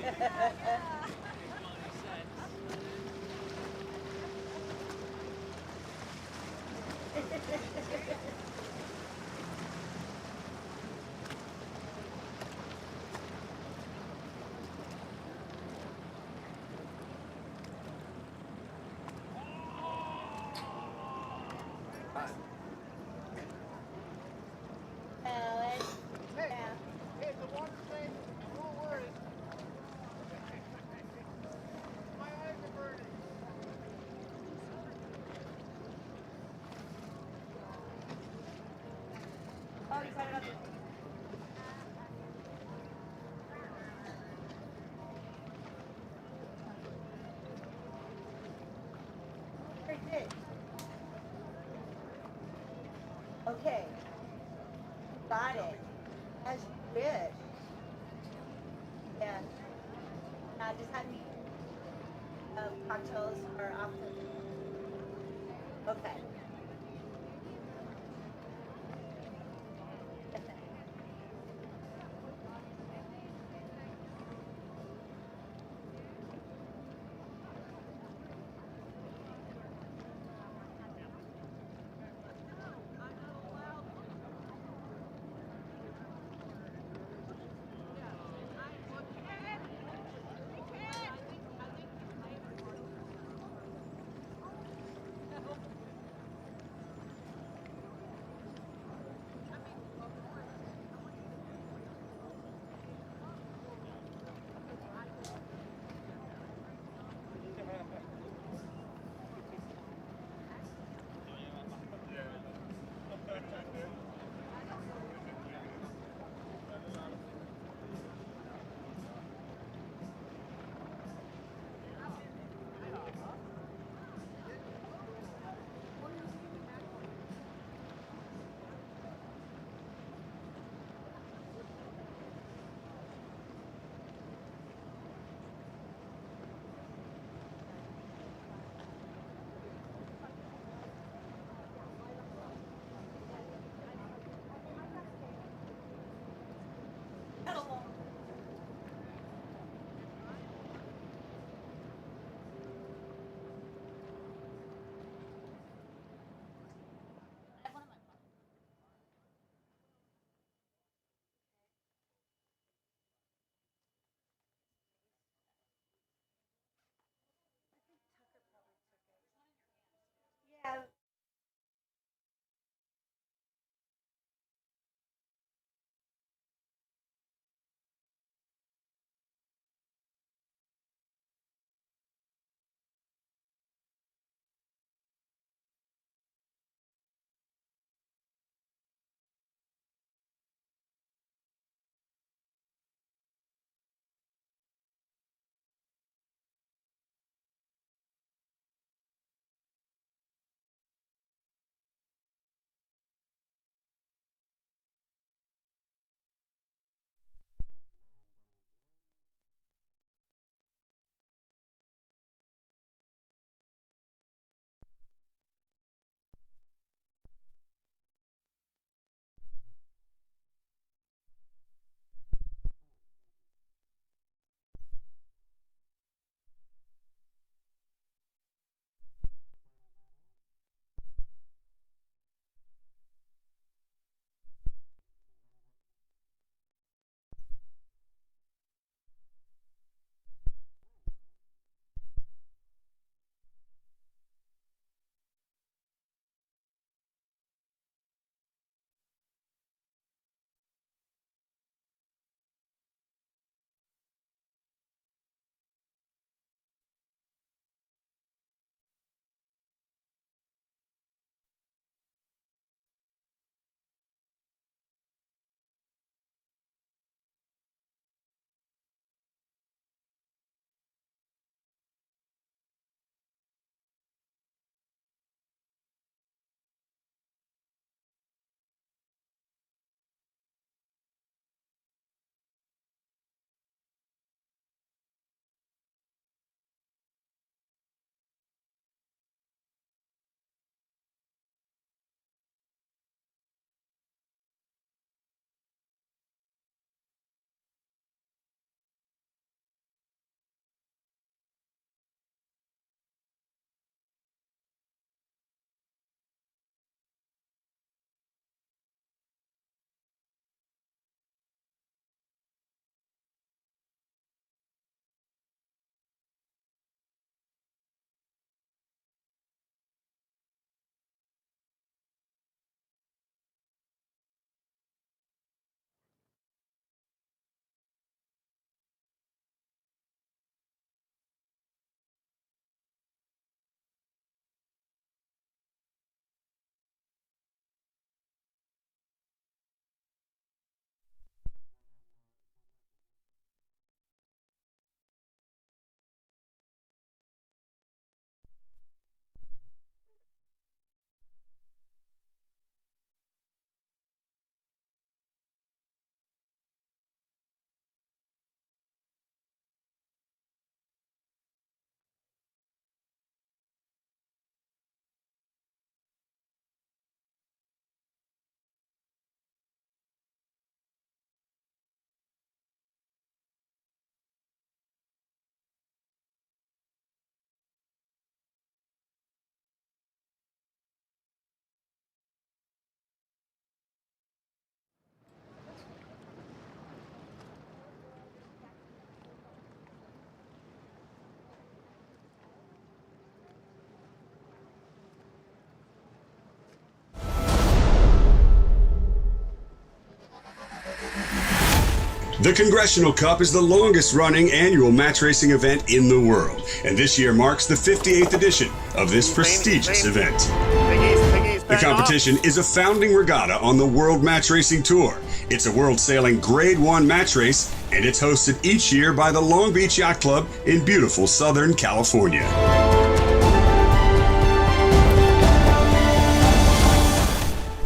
Hey, the water safe. No worries. My eyes are burning. Oh, you got it up. Very good. Okay. Got it. As you wish. Yeah. Just have me cocktails are often. Okay. Yeah. The Congressional Cup is the longest-running annual match racing event in the world, and this year marks the 58th edition of this prestigious event. The competition is a founding regatta on the World Match Racing Tour. It's a World Sailing Grade 1 match race, and it's hosted each year by the Long Beach Yacht Club in beautiful Southern California.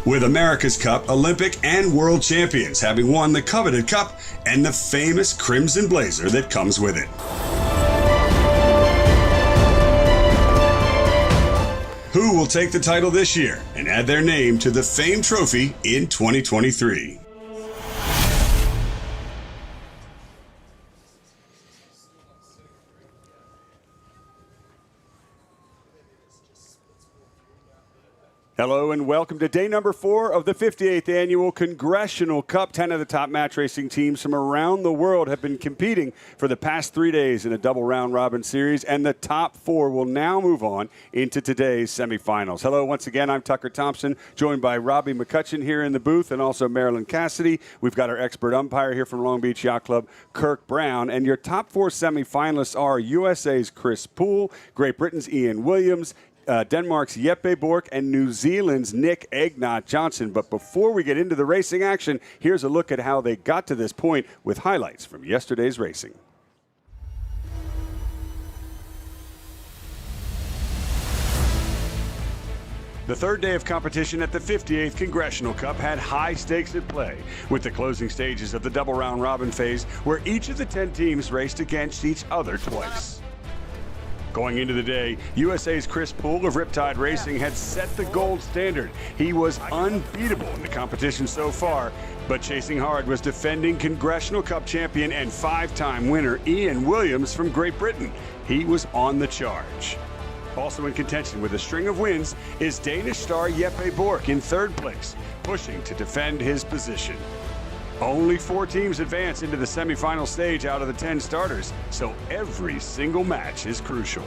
With America's Cup, Olympic, and World Champions having won the coveted cup and the famous Crimson Blazer that comes with it. Who will take the title this year and add their name to the famed trophy in 2023? Hello and welcome to day number 4 of the 58th annual Congressional Cup. 10 of the top match racing teams from around the world have been competing for the past 3 days in a double round robin series, and the top 4 will now move on into today's semifinals. Hello once again, I'm Tucker Thompson, joined by Robbie McCutcheon here in the booth and also Marilyn Cassidy. We've got our expert umpire here from Long Beach Yacht Club, Kirk Brown, and your top 4 semifinalists are USA's Chris Poole, Great Britain's Ian Williams, Denmark's Jeppe Bork, and New Zealand's Nick Egnott Johnson. But before we get into the racing action, here's a look at how they got to this point with highlights from yesterday's racing. The third day of competition at the 58th Congressional Cup had high stakes at play, with the closing stages of the double round robin phase where each of the 10 teams raced against each other twice. Going into the day, USA's Chris Poole of Riptide Racing had set the gold standard. He was unbeatable in the competition so far, but chasing hard was defending Congressional Cup champion and 5-time winner Ian Williams from Great Britain. He was on the charge. Also in contention with a string of wins is Danish star Jeppe Bork in 3rd place, pushing to defend his position. Only 4 teams advance into the semifinal stage out of the 10 starters, so every single match is crucial.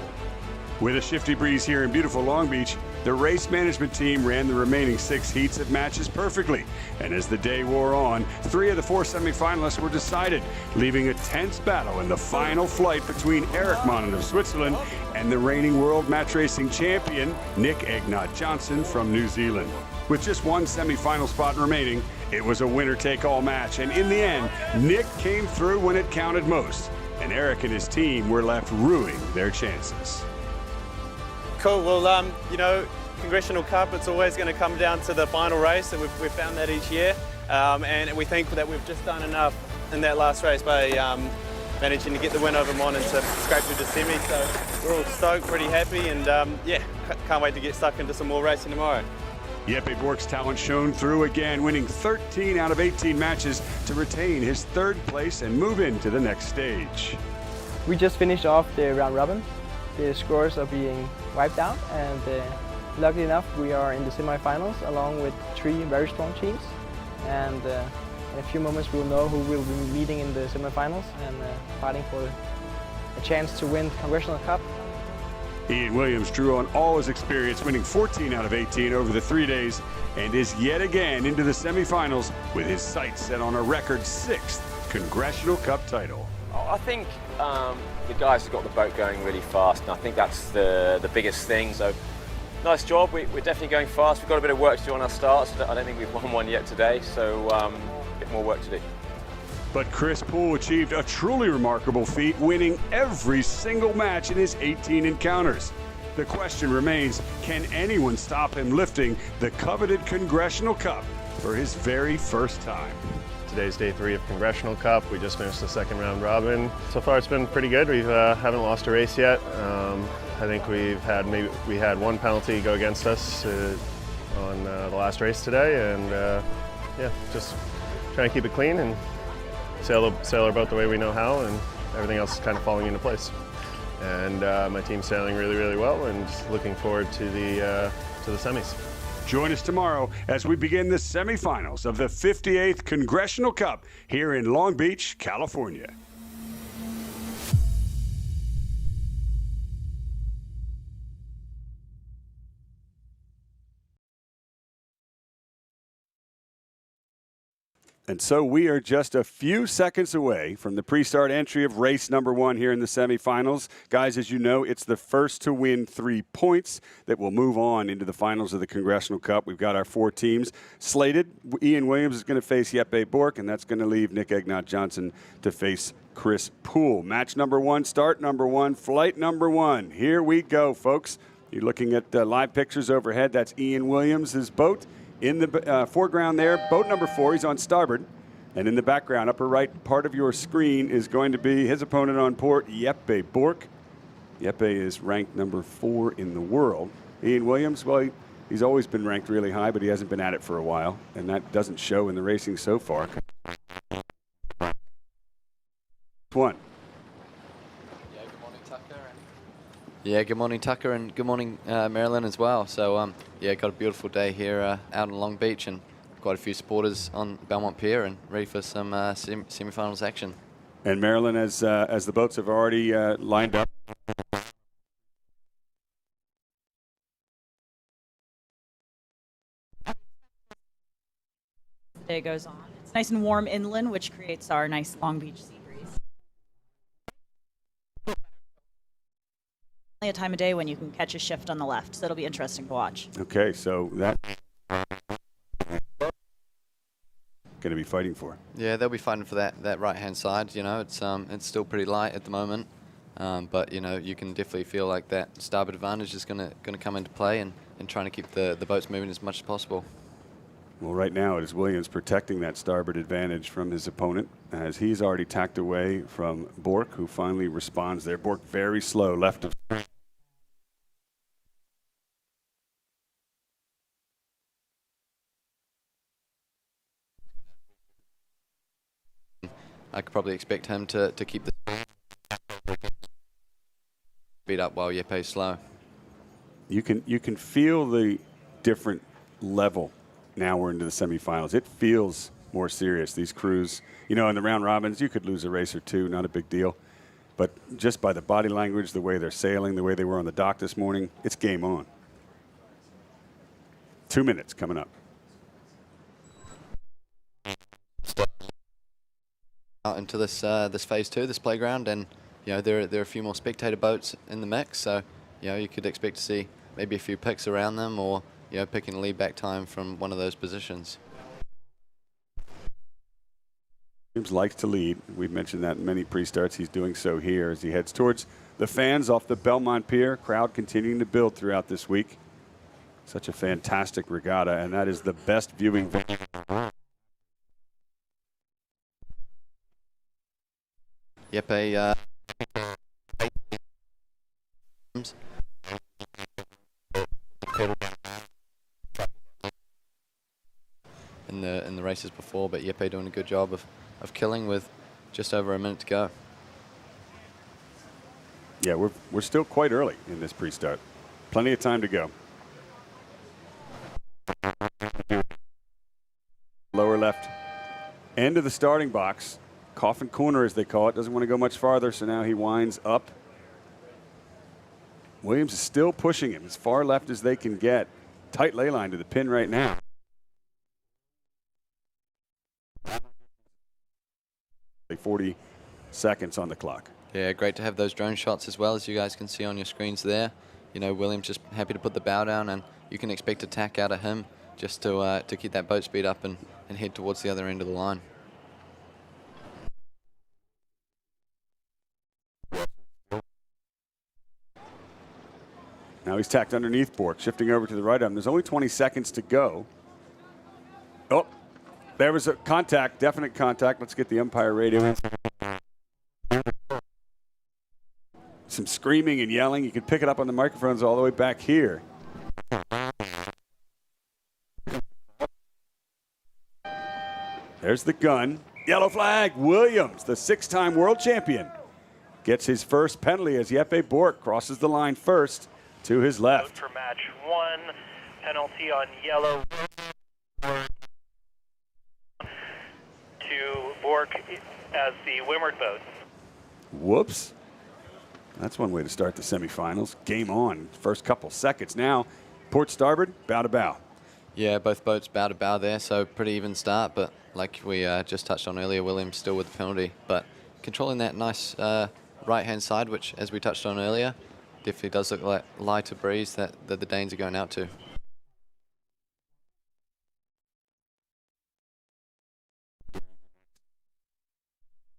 With a shifty breeze here in beautiful Long Beach, the race management team ran the remaining 6 heats of matches perfectly. And as the day wore on, 3 of the 4 semifinalists were decided, leaving a tense battle in the final flight between Eric Monnen of Switzerland and the reigning world match racing champion, Nick Egnott Johnson from New Zealand. With just 1 semifinal spot remaining, it was a winner-take-all match, and in the end, Nick came through when it counted most, and Eric and his team were left ruining their chances. Cool. Well, you know, Congressional Cup, it's always going to come down to the final race, and we've found that each year, and we think that we've just done enough in that last race by managing to get the win over Mon and to scrape through the semi. So we're all stoked, pretty happy, and yeah, can't wait to get stuck into some more racing tomorrow. Jeppe Bork's talent shone through again, winning 13 out of 18 matches to retain his 3rd place and move into the next stage. We just finished off the round robin. The scores are being wiped out, and luckily enough we are in the semifinals along with 3 very strong teams, and in a few moments we'll know who we'll be meeting in the semifinals and fighting for a chance to win the Congressional Cup. Ian Williams drew on all his experience, winning 14 out of 18 over the 3 days, and is yet again into the semifinals with his sights set on a record 6th Congressional Cup title. I think the guys have got the boat going really fast, and I think that's the biggest thing. So, nice job. We're definitely going fast. We've got a bit of work to do on our starts. I don't think we've won one yet today, so a bit more work to do. But Chris Poole achieved a truly remarkable feat, winning every single match in his 18 encounters. The question remains, can anyone stop him lifting the coveted Congressional Cup for his very first time? Today's day 3 of Congressional Cup. We just finished the 2nd round robin. So far it's been pretty good. We haven't lost a race yet. I think we had 1 penalty go against us on the last race today, and yeah, just trying to keep it clean and sail our boat the way we know how, and everything else is kind of falling into place. And my team's sailing really, really well, and looking forward to the semis. Join us tomorrow as we begin the semifinals of the 58th Congressional Cup here in Long Beach, California. And so we are just a few seconds away from the pre-start entry of race number 1 here in the semifinals. Guys, as you know, it's the first to win 3 points that will move on into the finals of the Congressional Cup. We've got our 4 teams slated. Ian Williams is going to face Jeppe Bork, and that's going to leave Nick Egnott-Johnson to face Chris Poole. Match number 1, start number 1, flight number 1. Here we go, folks. You're looking at live pictures overhead. That's Ian Williams' boat. In the foreground there, boat number 4, he's on starboard. And in the background, upper right part of your screen is going to be his opponent on port, Jeppe Bork. Jeppe is ranked number 4 in the world. Ian Williams, well, he's always been ranked really high, but he hasn't been at it for a while. And that doesn't show in the racing so far. One. Yeah, good morning, Tucker, and good morning, Marilyn, as well. So, yeah, got a beautiful day here out on Long Beach, and quite a few supporters on Belmont Pier and ready for some semi-finals action. And Marilyn, as the boats have already lined up. The day goes on. It's nice and warm inland, which creates our nice Long Beach sea breeze. Only a time of day when you can catch a shift on the left, so it'll be interesting to watch. Okay, so that going to be fighting for. Yeah, they'll be fighting for that right-hand side. You know, it's still pretty light at the moment, but you know, you can definitely feel like that starboard advantage is going to come into play, and trying to keep the boats moving as much as possible. Well, right now it is Williams protecting that starboard advantage from his opponent, as he's already tacked away from Bork, who finally responds there. Bork very slow, left of. I could probably expect him to keep the speed up while Jeppe's slow. You can feel the different level. Now we're into the semifinals. It feels more serious. These crews, you know, in the round robins, you could lose a race or two, not a big deal. But just by the body language, the way they're sailing, the way they were on the dock this morning, it's game on. 2 minutes coming up. Out into this phase 2, this playground, and you know there are a few more spectator boats in the mix, so you know you could expect to see maybe a few picks around them, or you know, picking a lead back time from one of those positions. Williams likes to lead. We've mentioned that in many pre-starts. He's doing so here as he heads towards the fans off the Belmont Pier. Crowd continuing to build throughout this week. Such a fantastic regatta, and that is the best viewing venue. Jeppe in the races before, but Jeppe doing a good job of killing with just over a minute to go. Yeah, we're still quite early in this pre-start. Plenty of time to go. Lower left end of the starting box. Coffin corner, as they call it. Doesn't want to go much farther, so now he winds up. Williams is still pushing him as far left as they can get. Tight ley line to the pin right now. 40 seconds on the clock. Yeah, great to have those drone shots as well, as you guys can see on your screens there. You know, Williams just happy to put the bow down, and you can expect attack out of him just to keep that boat speed up and head towards the other end of the line. Now he's tacked underneath Bork, shifting over to the right of him. There's only 20 seconds to go. Oh, there was a contact, definite contact. Let's get the umpire radio. Some screaming and yelling. You can pick it up on the microphones all the way back here. There's the gun. Yellow flag. Williams, the 6-time world champion, gets his first penalty as Jeppe Bork crosses the line first to his left. For match 1, penalty on yellow to Bork as the Wimard boat. Whoops. That's one way to start the semifinals. Game on. First couple seconds now. Port starboard, bow to bow. Yeah, both boats bow to bow there, so pretty even start. But like we just touched on earlier, Williams still with the penalty. But controlling that nice right-hand side, which, as we touched on earlier, definitely does look like lighter breeze that the Danes are going out to.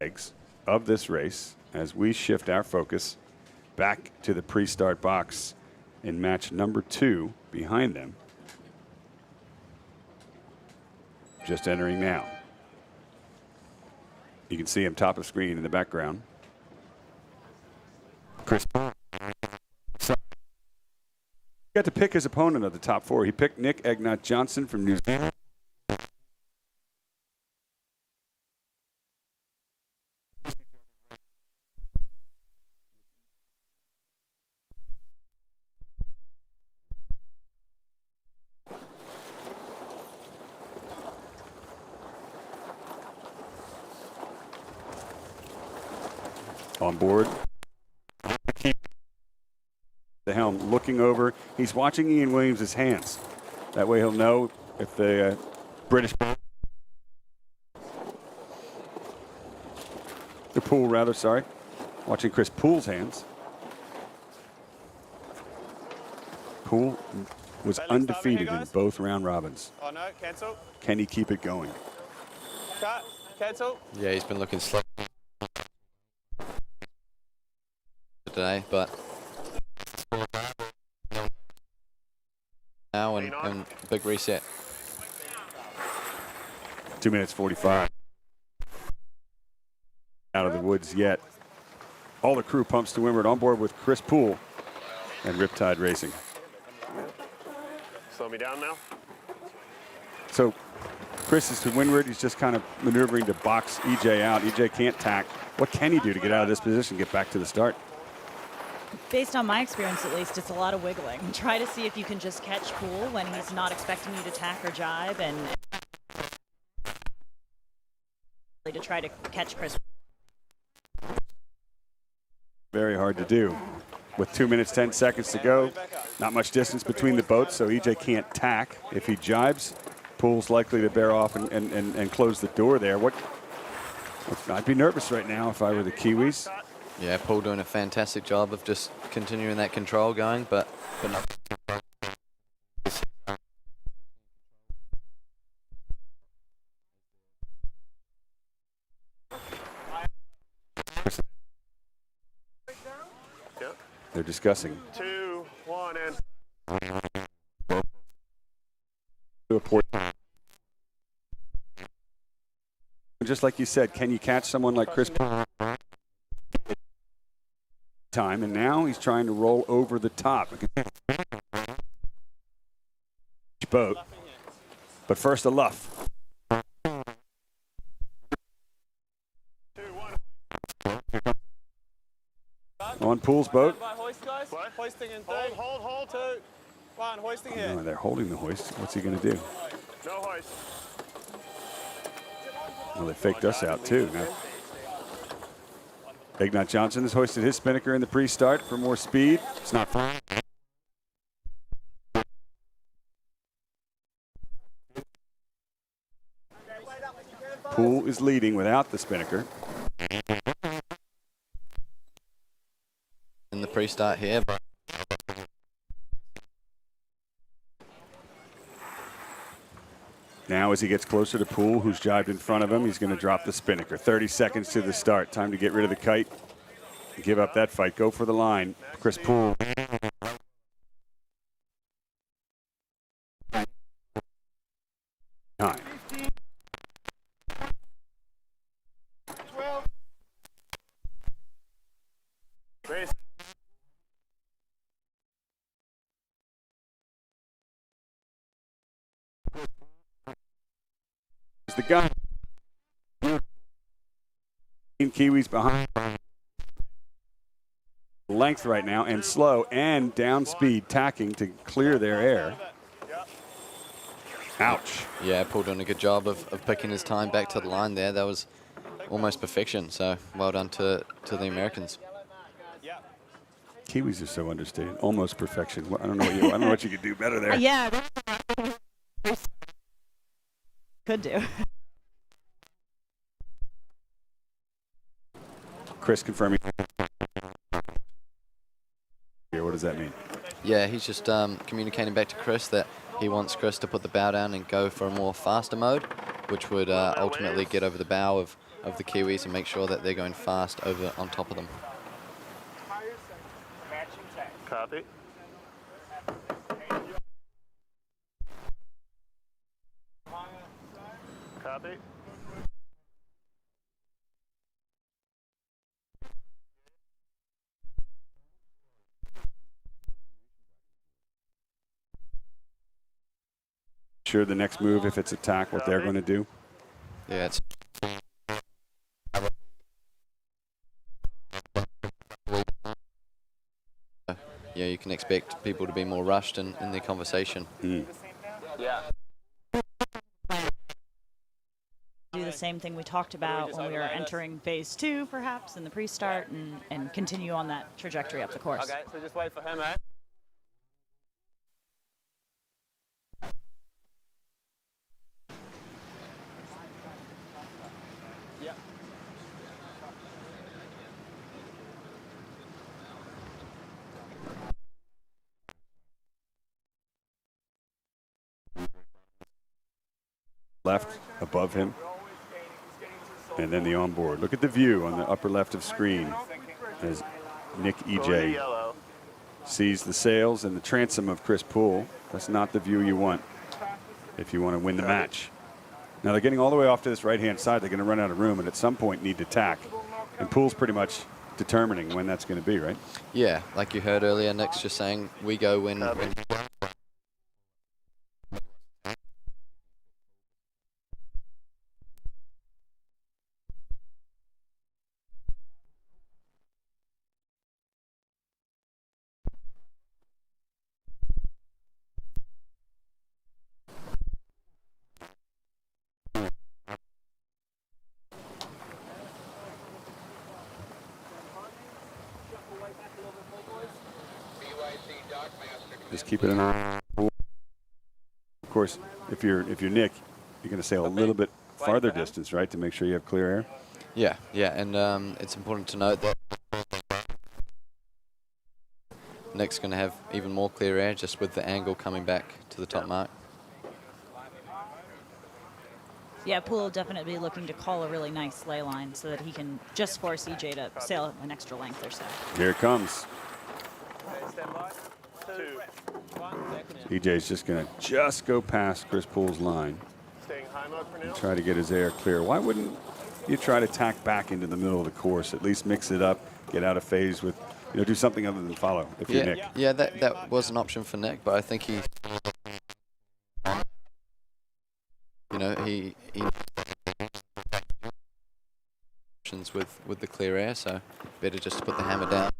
Legs of this race as we shift our focus back to the pre-start box in match number 2 behind them. Just entering now. You can see him top of screen in the background. Chris Poole got to pick his opponent of the top 4. He picked Nick Egnott Johnson from New Zealand. On board. The helm looking over. He's watching Ian Williams' hands. That way he'll know if the British, the Poole rather, sorry. Watching Chris Poole's hands. Poole was undefeated in both round robins. Oh no, cancel. Can he keep it going? Cut, cancel. Yeah, he's been looking slow today, but now and big reset. 2 minutes 45. Out of the woods yet. All the crew pumps to windward, on board with Chris Poole and Riptide Racing. Slow me down now. So Chris is to windward. He's just kind of maneuvering to box EJ out. EJ can't tack. What can he do to get out of this position, get back to the start? Based on my experience, at least, it's a lot of wiggling. Try to see if you can just catch Poole when he's not expecting you to tack or jibe, and to try to catch Chris. Very hard to do. With 2 minutes, 10 seconds to go, not much distance between the boats, so EJ can't tack. If he jibes, Poole's likely to bear off and close the door there. I'd be nervous right now if I were the Kiwis. Yeah, Poole doing a fantastic job of just continuing that control going, but not. They're discussing. 2, 1, and just like you said, can you catch someone like Chris Poole? Time, and now he's trying to roll over the top. Boat, but first a luff. On Poole's boat. Hoist, guys. Hoisting in 3. Hold. 2, 1, hoisting here. No, they're holding the hoist. What's he going to do? no hoist. Well, they faked us out too. Now, Egnott Johnson has hoisted his spinnaker in the pre-start for more speed. It's not fun. Poole is leading without the spinnaker. In the pre-start here, but now as he gets closer to Poole, who's jibed in front of him, he's going to drop the spinnaker. 30 seconds to the start. Time to get rid of the kite. Give up that fight. Go for the line. Chris Poole. Time. 12. The gun. Kiwis behind. Length right now and slow and down speed tacking to clear their air. Ouch. yeah, Poole doing a good job of picking his time back to the line there. That was almost perfection. So well done to the Americans. Kiwis are so understated. Almost perfection. I don't know what you could do better there. Yeah. Could do. Chris confirming. Here, what does that mean? Yeah, he's just communicating back to Chris that he wants Chris to put the bow down and go for a more faster mode, which would ultimately get over the bow of the Kiwis and make sure that they're going fast over on top of them. Copy. Copy. Sure, the next move, if it's attack, what they're going to do. Yeah, it's yeah, you can expect people to be more rushed in their conversation. Yeah. Do the same thing we talked about when we were entering phase 2, perhaps, in the pre-start, and continue on that trajectory up the course. Okay, so just wait for him, eh? Yeah. Left, above him. And then the onboard. Look at the view on the upper left of screen as Nick EJ sees the sails and the transom of Chris Poole. That's not the view you want if you want to win the match. Now they're getting all the way off to this right-hand side. They're going to run out of room and at some point need to tack. And Poole's pretty much determining when that's going to be, right? Yeah, like you heard earlier, Nick's just saying we go when Just keep it in. Of course, if you're Nick, you're going to sail a little bit farther distance, right, to make sure you have clear air. Yeah, and it's important to note that Nick's going to have even more clear air just with the angle coming back to the top mark. Yeah, Poole will definitely be looking to call a really nice ley line so that he can just force EJ to sail an extra length or so. Here it comes. Okay, stand by. 2, 1. EJ's just going to go past Chris Poole's line. Staying high mode for now. And try to get his air clear. Why wouldn't you try to tack back into the middle of the course? At least mix it up, get out of phase with, do something other than follow if you're Nick. Yeah, that was an option for Nick, but I think he options with the clear air, so better just to put the hammer down.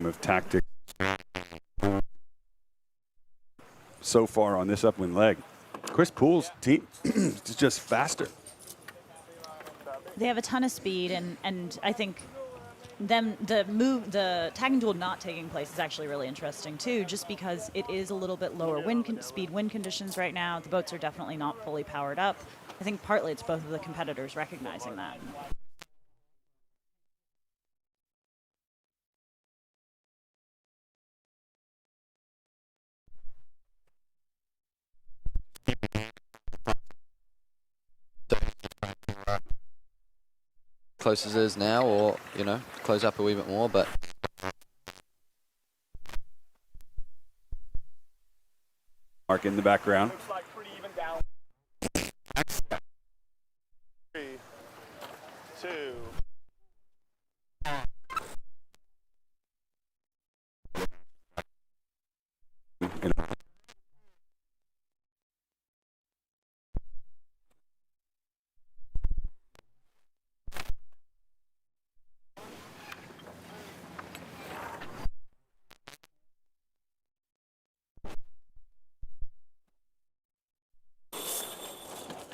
Of tactics so far on this upwind leg. Chris Poole's team is just faster. They have a ton of speed, and I think the tagging duel not taking place is actually really interesting too, just because it is a little bit lower wind conditions right now. The boats are definitely not fully powered up. I think partly it's both of the competitors recognizing that. Close as it is now, or close up a wee bit more, but Mark in the background. Looks like pretty even down. 3, 2.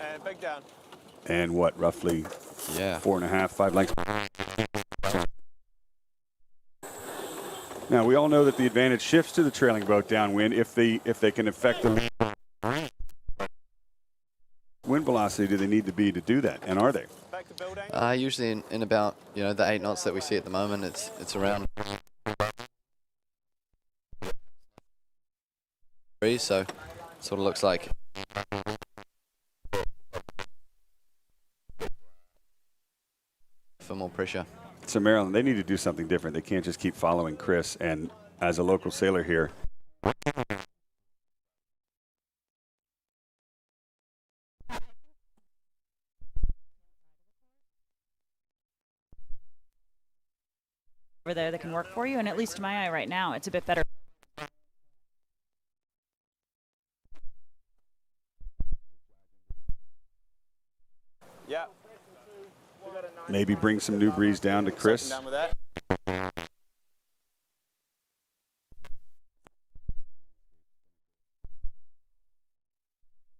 And big down. And what, roughly 4.5, 5 lengths. Now, we all know that the advantage shifts to the trailing boat downwind if they can affect the wind velocity. Do they need to be to do that, and are they? Usually in about the 8 knots that we see at the moment, it's around 3, so it sort of looks like for more pressure. So Maryland, they need to do something different. They can't just keep following Chris. And as a local sailor here, over there that can work for you, and at least in my eye right now, it's a bit better. Yeah. maybe bring some new breeze down to Chris. Down with that.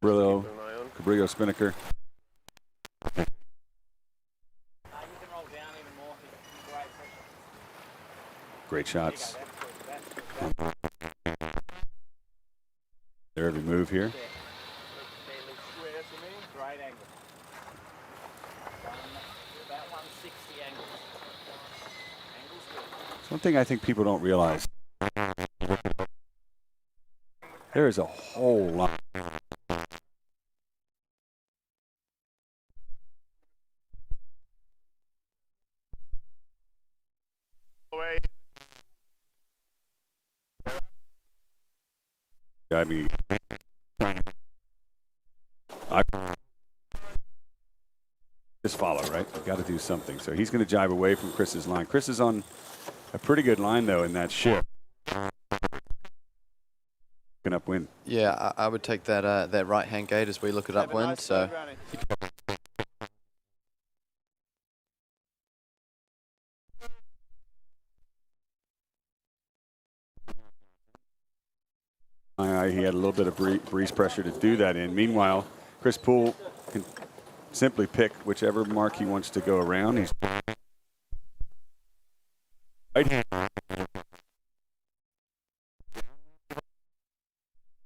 Cabrillo, Spinnaker. Great shots. Their every move here. It's one thing I think people don't realize. There is a whole lot. I mean, just follow, right? You've got to do something. So he's going to jibe away from Chris's line. Chris is on a pretty good line, though, in that ship. Upwind. Yeah, I would take that that right-hand gate as we look at upwind. Nice So. He had a little bit of breeze pressure to do that in. Meanwhile, Chris Poole can simply pick whichever mark he wants to go around. He's right hand.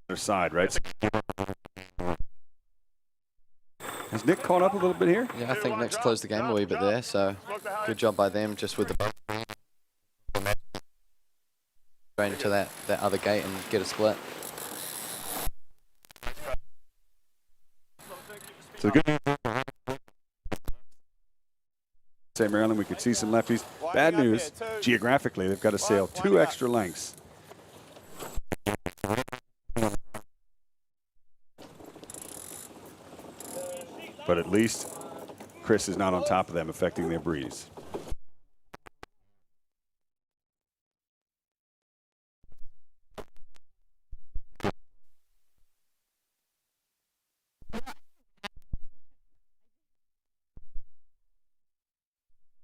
Other side, right? Has Nick caught up a little bit here? Yeah, I think Nick's closed the game a wee bit there. So good job by them, just with the going to that other gate and get a split. So good. Say Maryland, we could see some lefties. Bad news, geographically, they've got to sail 2 extra lengths. But at least Chris is not on top of them, affecting their breeze.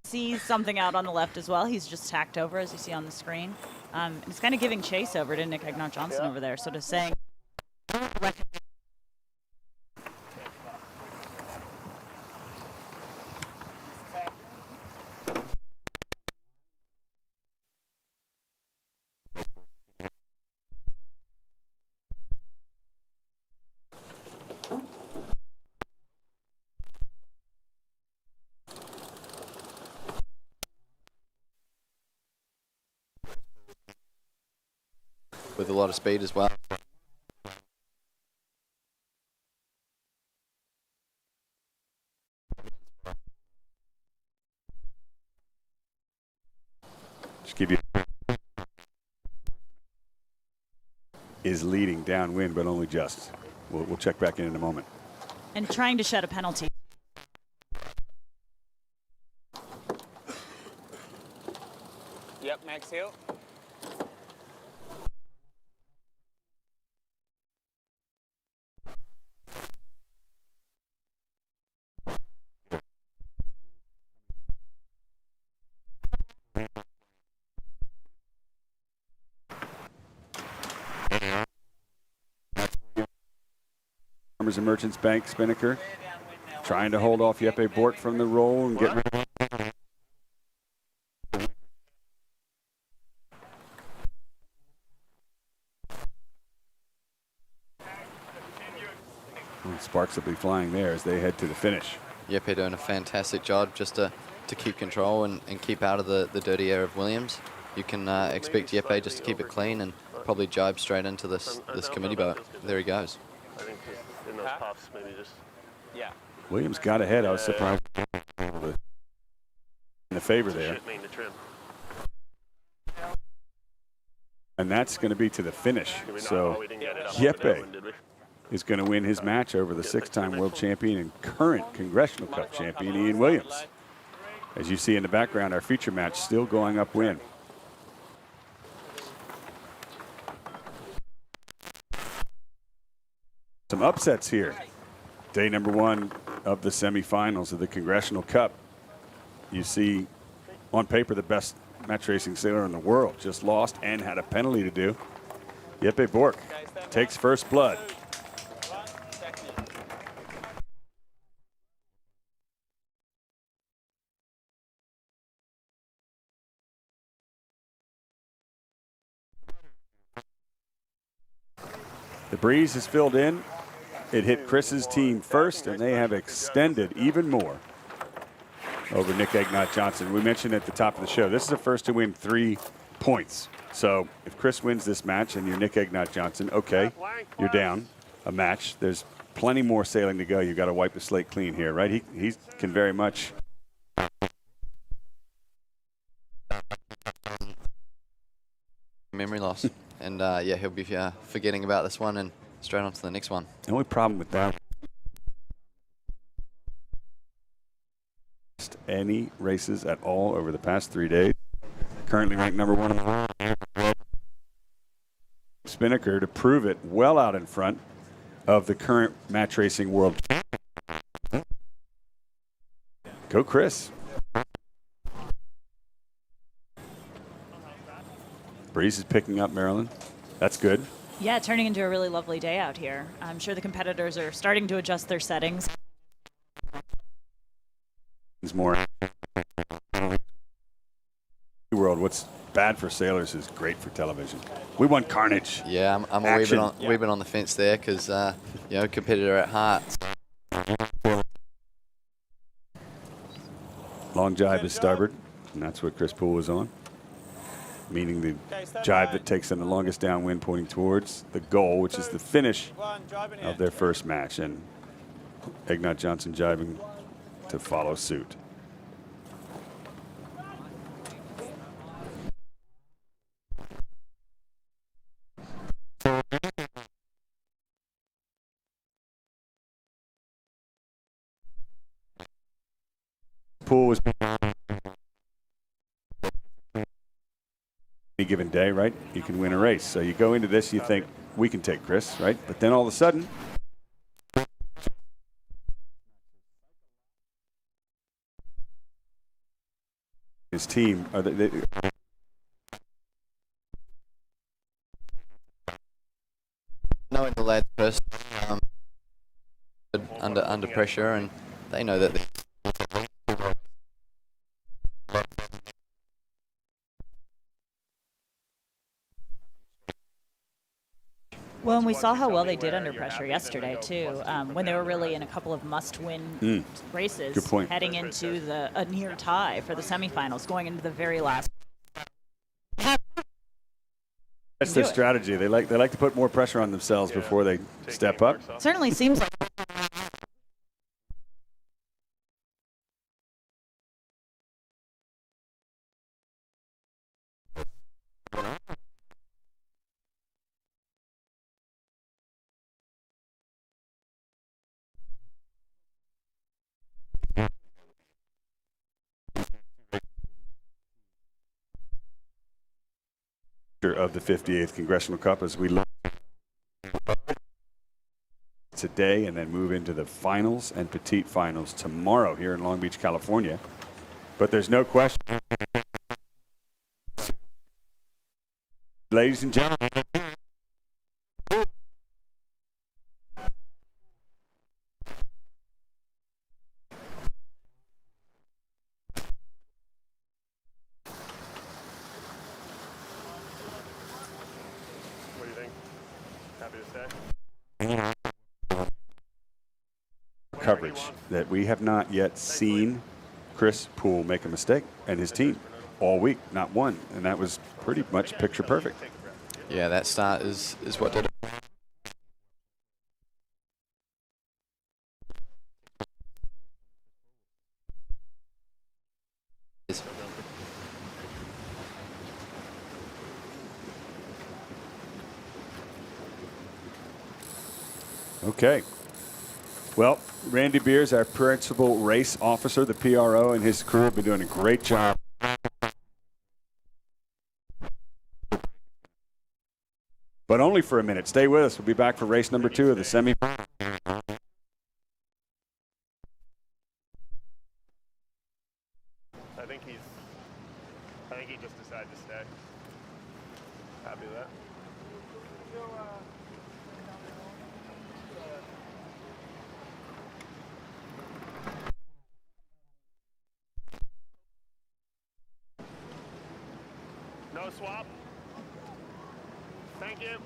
Sees something out on the left as well. He's just tacked over, as you see on the screen. It's kind of giving chase over to Nick Egnott-Johnson over there, sort of saying. With a lot of speed as well. Just give you is leading downwind, but only just. We'll check back in a moment. And trying to shed a penalty. Yep, Max Hill. Farmers and Merchants Bank, Spinnaker, trying to hold off Jeppe Bork from the roll and get. sparks will be flying there as they head to the finish. Yep, they're doing a fantastic job just to keep control and keep out of the dirty air of Williams. You can expect Yeppe just to keep it clean and probably jibe straight into this committee boat. There he goes. I think in those puffs, maybe just. Yeah. Williams got ahead. I was surprised in the favor there. Shit main to trim. And that's going to be to the finish. So Yeppe is going to win his match over the 6-time world champion and current Congressional Cup champion Ian Williams. As you see in the background, our feature match still going upwind. Some upsets here. Day number 1 of the semifinals of the Congressional Cup. You see on paper the best match racing sailor in the world just lost and had a penalty to do. Yeppe Bork takes first blood. The breeze has filled in. It hit Chris's team first, and they have extended even more over Nick Egnott Johnson. We mentioned at the top of the show, this is the first to win 3 points. So if Chris wins this match and you're Nick Egnott Johnson, okay, you're down a match. There's plenty more sailing to go. You've got to wipe the slate clean here, right? He can very much. Memory loss. And yeah, he'll be forgetting about this one and straight on to the next one. The only problem with that, any races at all over the past 3 days. Currently ranked number 1 in the world. Spinnaker to prove it well out in front of the current match racing world. Go Chris. Breeze is picking up, Maryland. That's good. Yeah, turning into a really lovely day out here. I'm sure the competitors are starting to adjust their settings. More world. What's bad for sailors is great for television. We want carnage. Yeah, I'm a wee bit on the fence there because you know, competitor at heart. Long jibe is starboard, and that's what Chris Poole was on, meaning the jibe that takes them the longest downwind, pointing towards the goal, which is the finish of their first match. And Egnott Johnson jibing to follow suit. Poole was any given day, right? You can win a race. So you go into this, you think we can take Chris, right? But then all of a sudden, his team are knowing the lads first under pressure, and they know that. Well, and we saw how well they did under pressure yesterday, too, when they were really in a couple of must-win races. Good point. Heading into a near tie for the semifinals, going into the very last. That's their strategy. They like to put more pressure on themselves before they step up. Certainly seems like. Of the 58th Congressional Cup as we look today and then move into the finals and petite finals tomorrow here in Long Beach, California. But there's no question, ladies and gentlemen, What do you think? Happy to stay? coverage that we have not yet seen Chris Poole make a mistake, and his team all week, not one, and that was pretty much picture perfect. Yeah, that start is what did it. Okay. Well, Randy Beers, our principal race officer, the PRO, and his crew have been doing a great job. But only for a minute. Stay with us. We'll be back for race number 2 of the semi. I think he just decided to stay. Happy with that. No swap. Thank you.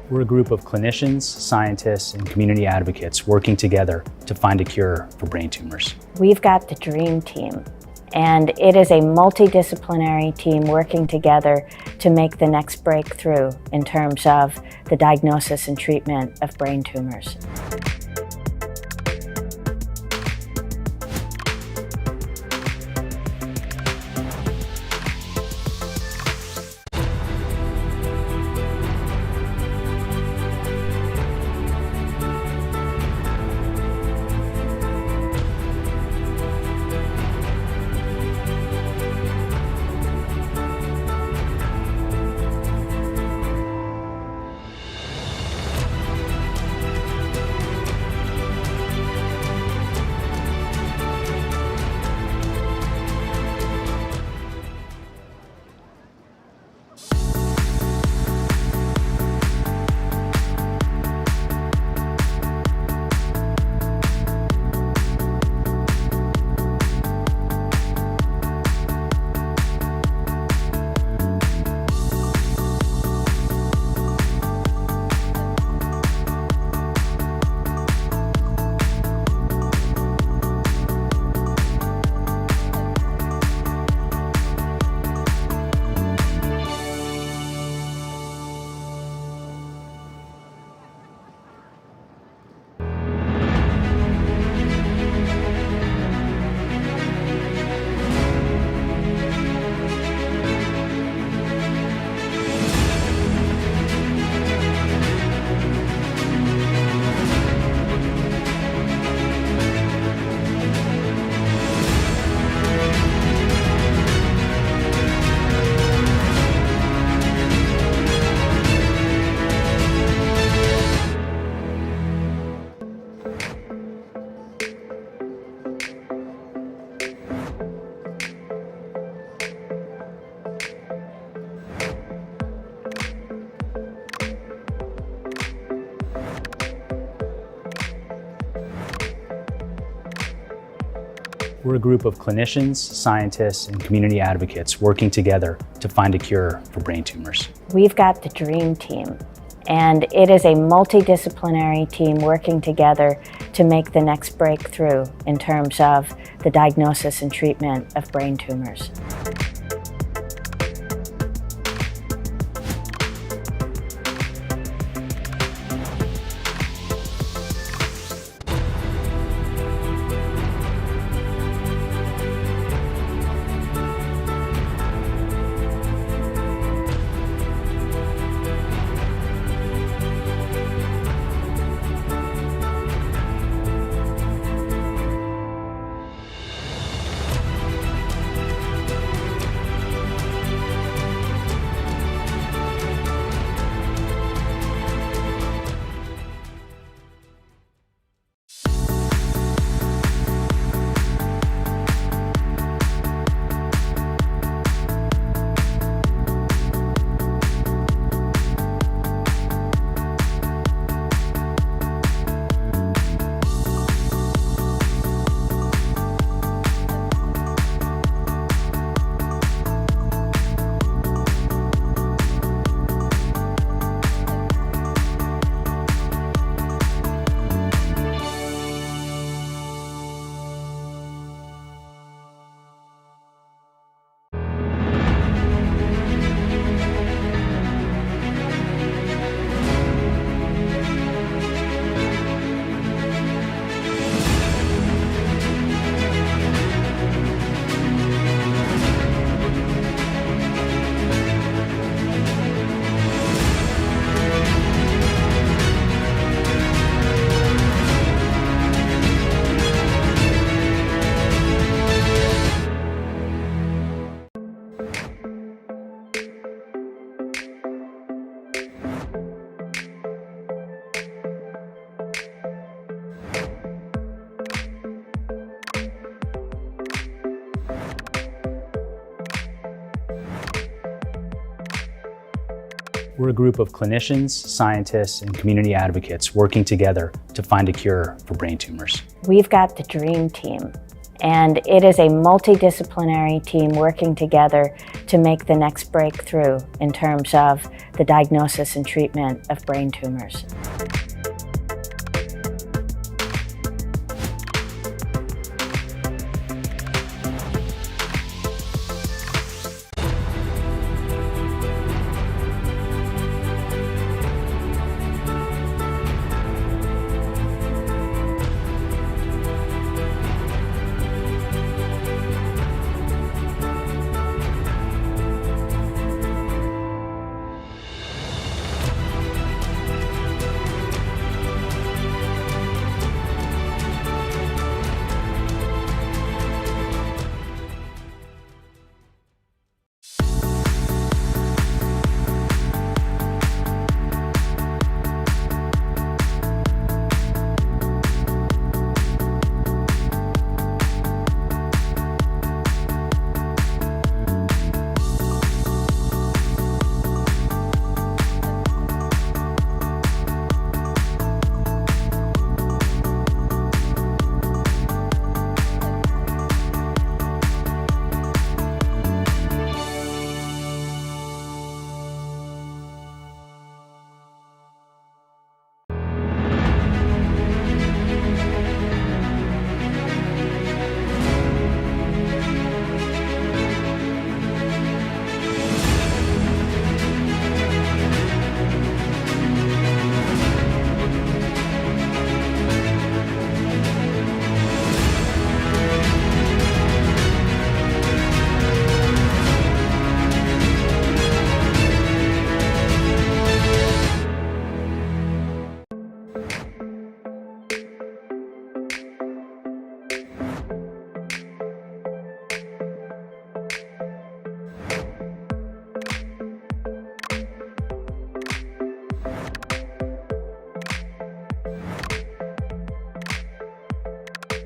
We're a group of clinicians, scientists, and community advocates working together to find a cure for brain tumors. We've got the dream team, and it is a multidisciplinary team working together to make the next breakthrough in terms of the diagnosis and treatment of brain tumors. We're a group of clinicians, scientists, and community advocates working together to find a cure for brain tumors. We've got the dream team, and it is a multidisciplinary team working together to make the next breakthrough in terms of the diagnosis and treatment of brain tumors. We're a group of clinicians, scientists, and community advocates working together to find a cure for brain tumors. We've got the dream team, and it is a multidisciplinary team working together to make the next breakthrough in terms of the diagnosis and treatment of brain tumors.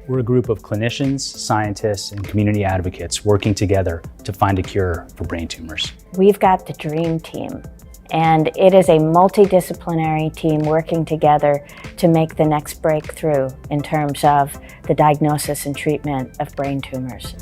We're a group of clinicians, scientists, and community advocates working together to find a cure for brain tumors. We've got the dream team, And it is a multidisciplinary team working together to make the next breakthrough in terms of the diagnosis and treatment of brain tumors.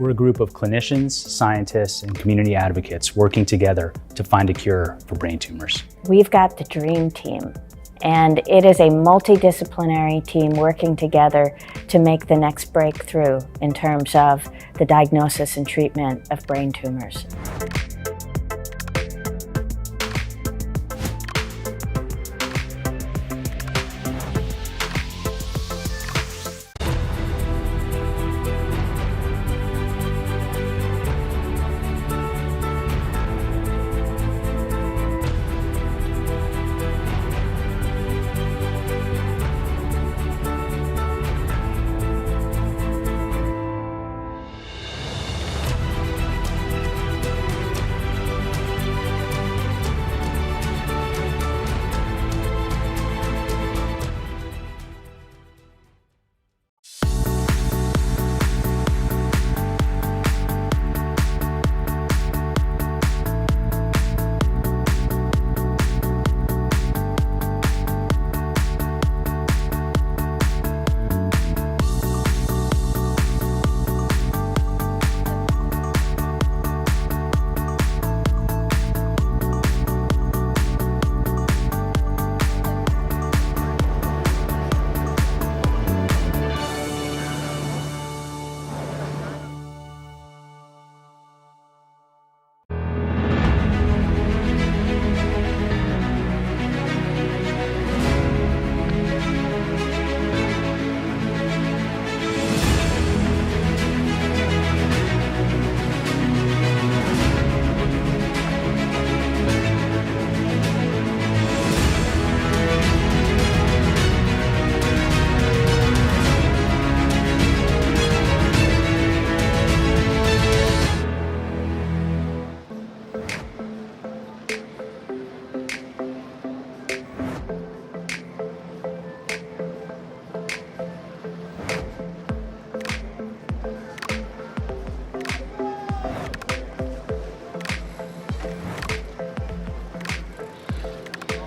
We're a group of clinicians, scientists, and community advocates working together to find a cure for brain tumors. We've got the dream team, and it is a multidisciplinary team working together to make the next breakthrough in terms of the diagnosis and treatment of brain tumors.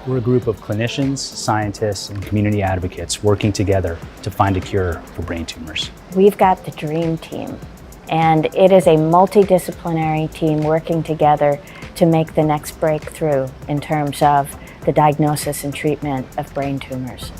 We're a group of clinicians, scientists, and community advocates working together to find a cure for brain tumors. We've got the dream team, and it is a multidisciplinary team working together to make the next breakthrough in terms of the diagnosis and treatment of brain tumors.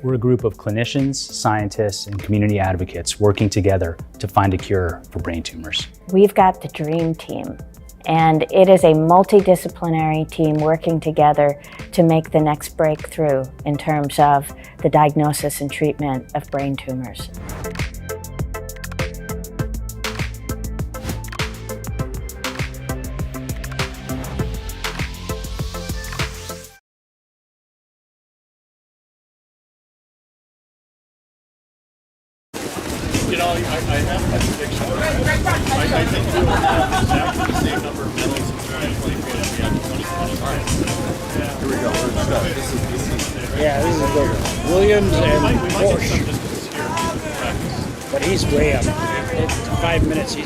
We're a group of clinicians, scientists, and community advocates working together to find a cure for brain tumors. We've got the dream team, and it is a multidisciplinary team working together to make the next breakthrough in terms of the diagnosis and treatment of brain tumors. You know, I have a prediction. I think we'll have exactly the same number of medals in 2024 as we had in 2020. Here we go. This is good. Williams and Porsche. But he's way up. In 5 minutes, he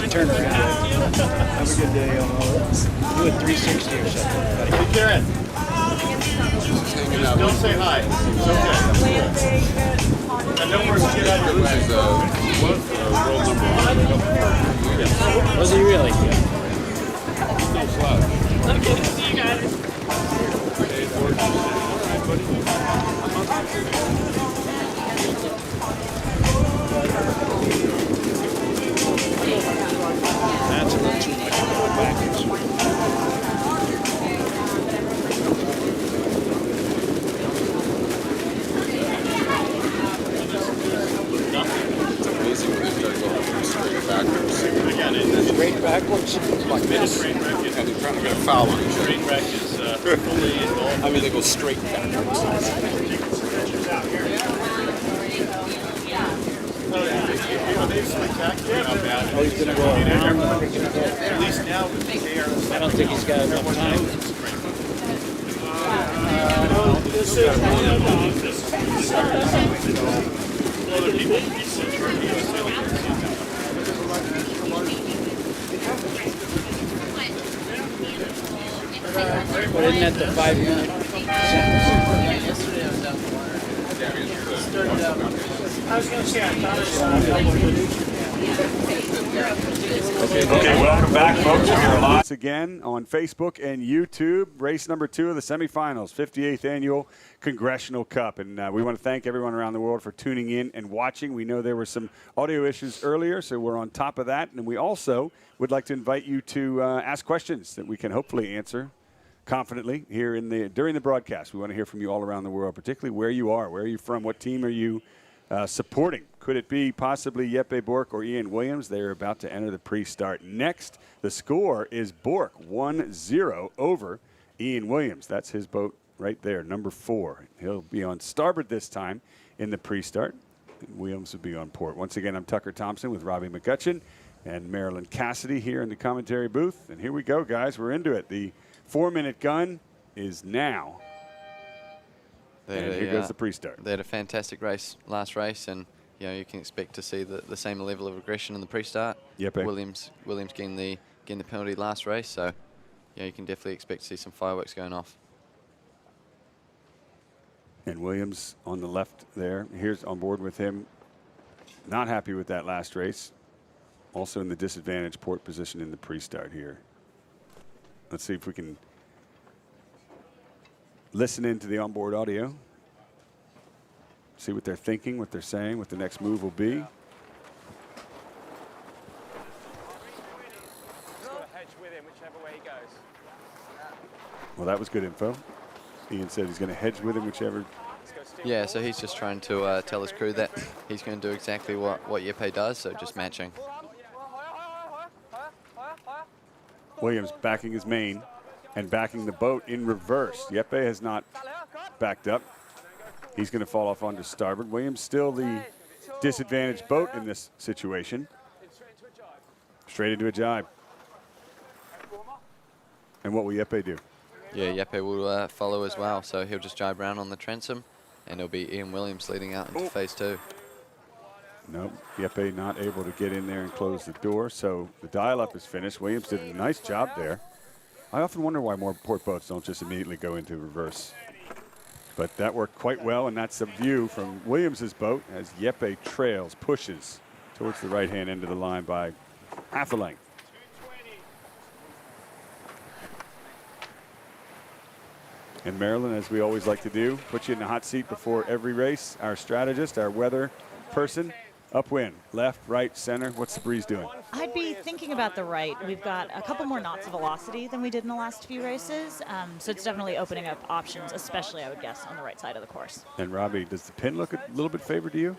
turned around. Have a good day. Do a 360 or something, buddy. Hey, Karen. Just don't say hi. It's okay. And don't worry, get out of your way. World number one. Was he really? No slouch. Okay, see you guys. Hey, Bork. All right, buddy. That's a little too much going backwards. Straight backwards? Like this. And they're trying to get a foul on each other. Train wreck is fully involved. I mean, they go straight backwards. Oh, he's going to go around. At least now with the air. I don't think he's got enough time. But isn't that the 5 minute I was going to say, I thought Okay, welcome back, folks. We are live once again on Facebook and YouTube. Race number 2 of the semifinals, 58th annual Congressional Cup. And we want to thank everyone around the world for tuning in and watching. We know there were some audio issues earlier, so we're on top of that. And we also would like to invite you to ask questions that we can hopefully answer confidently here during the broadcast. We want to hear from you all around the world, particularly where you are. Where are you from? What team are you supporting? Could it be possibly Jeppe Bork or Ian Williams? They're about to enter the pre-start. Next, the score is Bork 1-0 over Ian Williams. That's his boat right there, number 4. He'll be on starboard this time in the pre-start. Williams will be on port. Once again, I'm Tucker Thompson with Robbie McCutcheon and Marilyn Cassidy here in the commentary booth. And here we go, guys. We're into it. The 4-minute gun is now. And here goes the pre-start. They had a fantastic race, last race, and you can expect to see the same level of aggression in the pre-start. Jeppe. Williams getting the penalty last race, so you can definitely expect to see some fireworks going off. And Williams on the left there. Here's on board with him. Not happy with that last race. Also in the disadvantaged port position in the pre-start here. Let's see if we can listen into the onboard audio. See what they're thinking, what they're saying, what the next move will be. Well, that was good info. Ian said he's going to hedge with him whichever. Yeah, so he's just trying to tell his crew that he's going to do exactly what Jeppe does, so just matching. Williams backing his main and backing the boat in reverse. Jeppe has not backed up. He's going to fall off onto starboard. Williams still the disadvantaged boat in this situation. Straight into a jibe. And what will Jeppe do? Yeah, Jeppe will follow as well, so he'll just jibe around on the transom, and it'll be Ian Williams leading out into phase 2. Nope, Jeppe not able to get in there and close the door, so the dial-up is finished. Williams did a nice job there. I often wonder why more port boats don't just immediately go into reverse. But that worked quite well, and that's a view from Williams's boat as Jeppe trails, pushes towards the right-hand end of the line by half a length. And Marilyn, as we always like to do, put you in the hot seat before every race. Our strategist, our weather person, upwind, left, right, center. What's the breeze doing? I'd be thinking about the right. We've got a couple more knots of velocity than we did in the last few races, so it's definitely opening up options, especially, I would guess, on the right side of the course. And Robbie, does the pin look a little bit favored to you?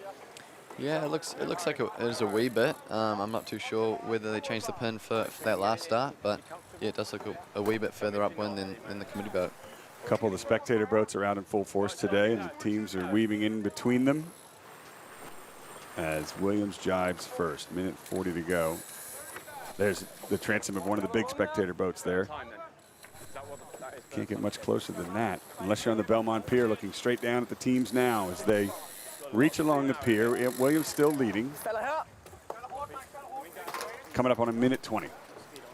Yeah, it looks like it is a wee bit. I'm not too sure whether they changed the pin for that last start, but yeah, it does look a wee bit further upwind than the committee boat. A couple of the spectator boats are out in full force today, and the teams are weaving in between them as Williams jives first. Minute 40 to go. There's the transom of one of the big spectator boats there. Can't get much closer than that unless you're on the Belmont Pier looking straight down at the teams now as they reach along the pier. Williams still leading. Coming up on a minute 20.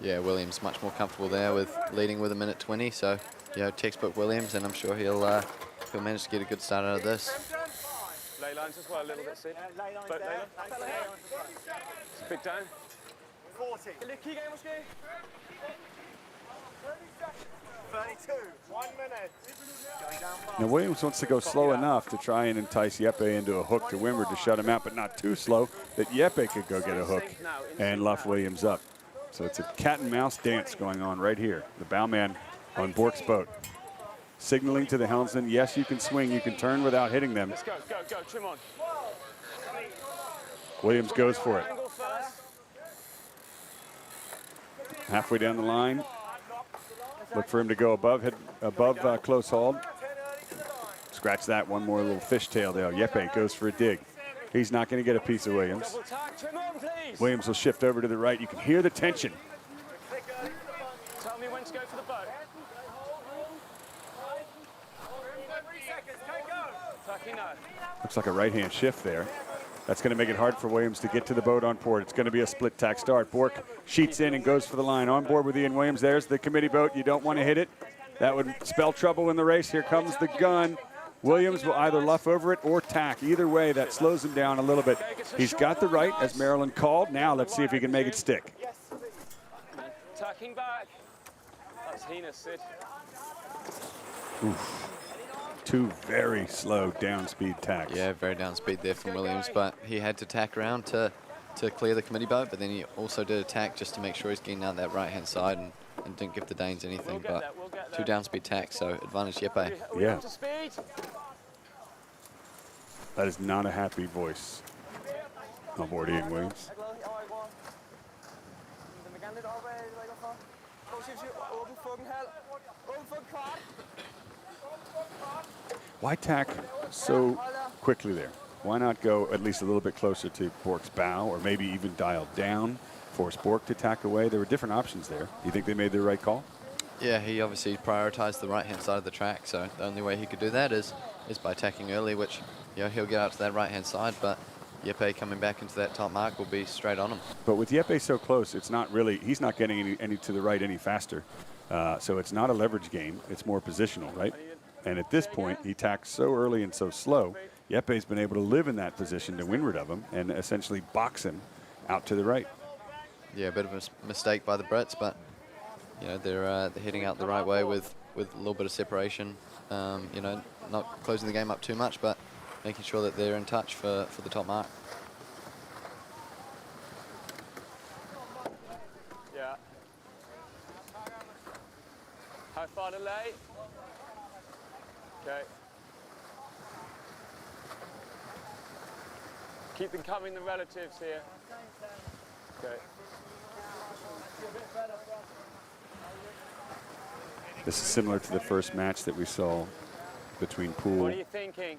Yeah, Williams much more comfortable there with leading with a minute 20. So, you know, textbook Williams, and I'm sure he'll manage to get a good start out of this. Ley lines as well, a little bit, Sid. Boat ley line. Big down. 40. 32. 1 minute. Now Williams wants to go slow enough to try and entice Jeppe into a hook to windward to shut him out, but not too slow that Jeppe could go get a hook and luff Williams up. So it's a cat and mouse dance going on right here. The bowman on Bork's boat signaling to the helmsman, yes, you can swing, you can turn without hitting them. Let's go, trim on. Williams goes for it. Halfway down the line. Look for him to go above close hauled. Scratch that, one more little fishtail there. Jeppe goes for a dig. He's not going to get a piece of Williams. Williams will shift over to the right. You can hear the tension. Tell me when to go for the boat. Looks like a right-hand shift there. That's going to make it hard for Williams to get to the boat on port. It's going to be a split tack start. Bork sheets in and goes for the line. On board with Ian Williams. There's the committee boat. You don't want to hit it. That would spell trouble in the race. Here comes the gun. Williams will either luff over it or tack. Either way, that slows him down a little bit. He's got the right, as Marilyn called. Now let's see if he can make it stick. Tacking back. That's heinous, Sid. Oof. Two very slow down speed tacks. Yeah, very down speed there from Williams, but he had to tack around to clear the committee boat, but then he also did a tack just to make sure he's getting out that right-hand side and didn't give the Danes anything, but two down speed tacks, so advantage Jeppe. Yeah. That is not a happy voice on board Ian Williams. Why tack so quickly there? Why not go at least a little bit closer to Bork's bow, or maybe even dial down, force Bork to tack away? There were different options there. You think they made the right call? Yeah, he obviously prioritized the right-hand side of the track, so the only way he could do that is by tacking early, which, you know, he'll get out to that right-hand side, but Jeppe coming back into that top mark will be straight on him. But with Jeppe so close, it's not really, he's not getting any to the right any faster. So it's not a leverage game. It's more positional, right? And at this point, he tacks so early and so slow, Jeppe's been able to live in that position to windward of him and essentially box him out to the right. Yeah, a bit of a mistake by the Brits, but you know they're heading out the right way with a little bit of separation. You know, not closing the game up too much, but making sure that they're in touch for the top mark. Yeah. How far to lay? Okay. Keep them coming, the relatives here. Okay. This is similar to the first match that we saw between Poole What are you thinking?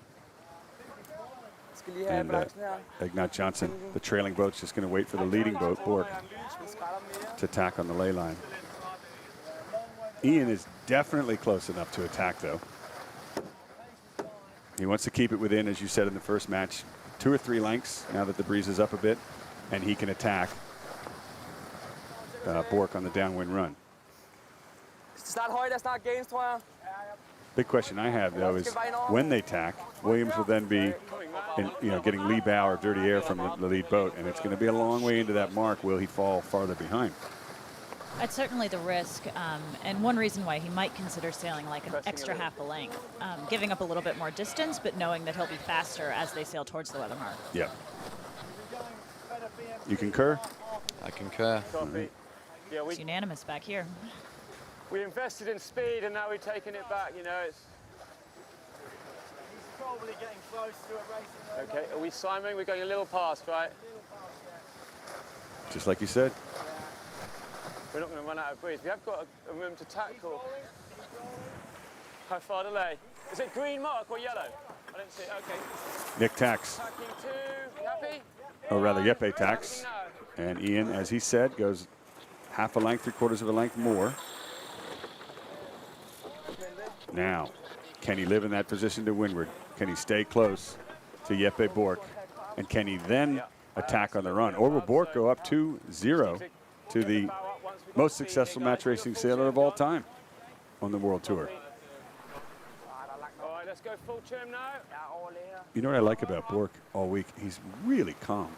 and Ignat Johnson. The trailing boat's just going to wait for the leading boat, Bork, to tack on the ley line. Ian is definitely close enough to attack, though. He wants to keep it within, as you said in the first match, 2 or 3 lengths now that the breeze is up a bit, and he can attack Bork on the downwind run. Big question I have, though, is when they tack, Williams will then be getting lee bow or dirty air from the lead boat, and it's going to be a long way into that mark. Will he fall farther behind? It's certainly the risk, and one reason why he might consider sailing like an extra half a length, giving up a little bit more distance, but knowing that he'll be faster as they sail towards the weather mark. Yeah. You concur? I concur. Yeah, It's unanimous back here. we invested in speed and now we're taking it back, you know. It's Probably getting close to a racing. okay, are we Simon? We're going a little past, right? Just like you said. We're not going to run out of breeze. We have got a room to tackle. How far to lay? Is it green mark or yellow? I don't see it. Okay. Nick tacks. Tacking two. You happy? Or rather, Jeppe tacks. And Ian, as he said, goes half a length, 3/4 of a length more. Now, can he live in that position to windward? Can he stay close to Jeppe Bork? And can he then attack on the run? Or will Bork go up 2-0 to the most successful match racing sailor of all time on the World Tour? All right, let's go full trim now. You know what I like about Bork all week? He's really calm.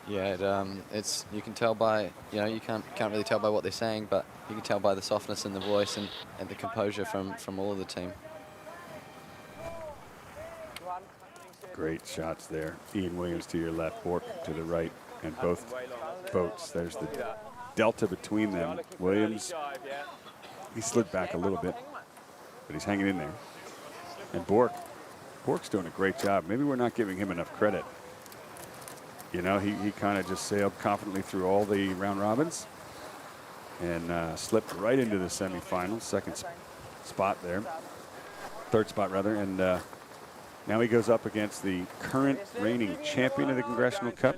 Yeah, it's you can tell by you can't really tell by what they're saying, but you can tell by the softness in the voice and the composure from all of the team. Great shots there. Ian Williams to your left, Bork to the right, and both boats. There's the delta between them. Williams, he slid back a little bit, but he's hanging in there. And Bork's doing a great job. Maybe we're not giving him enough credit. You know, he kind of just sailed confidently through all the round robins and slipped right into the semifinals, second spot there, third spot rather, and now he goes up against the current reigning champion of the Congressional Cup,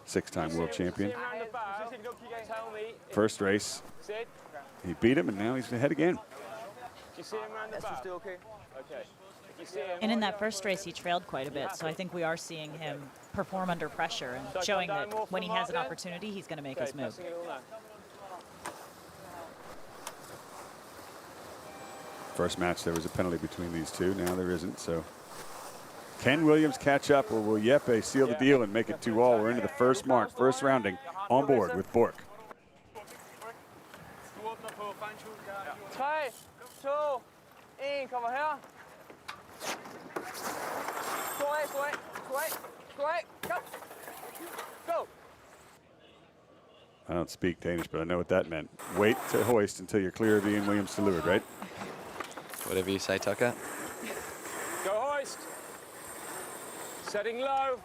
six-time world champion. First race, he beat him, and now he's ahead again. And in that first race, he trailed quite a bit, so I think we are seeing him perform under pressure and showing that when he has an opportunity, he's going to make his move. First match, there was a penalty between these two. Now there isn't, so can Williams catch up, or will Jeppe seal the deal and make it 2-all? We're into the first mark, first rounding on board with Bork. 3, 2, 1, kommer her. Go. I don't speak Danish, but I know what that meant. Wait to hoist until you're clear of Ian Williams to leeward, right? Whatever you say, Tucker. Go hoist. Setting low.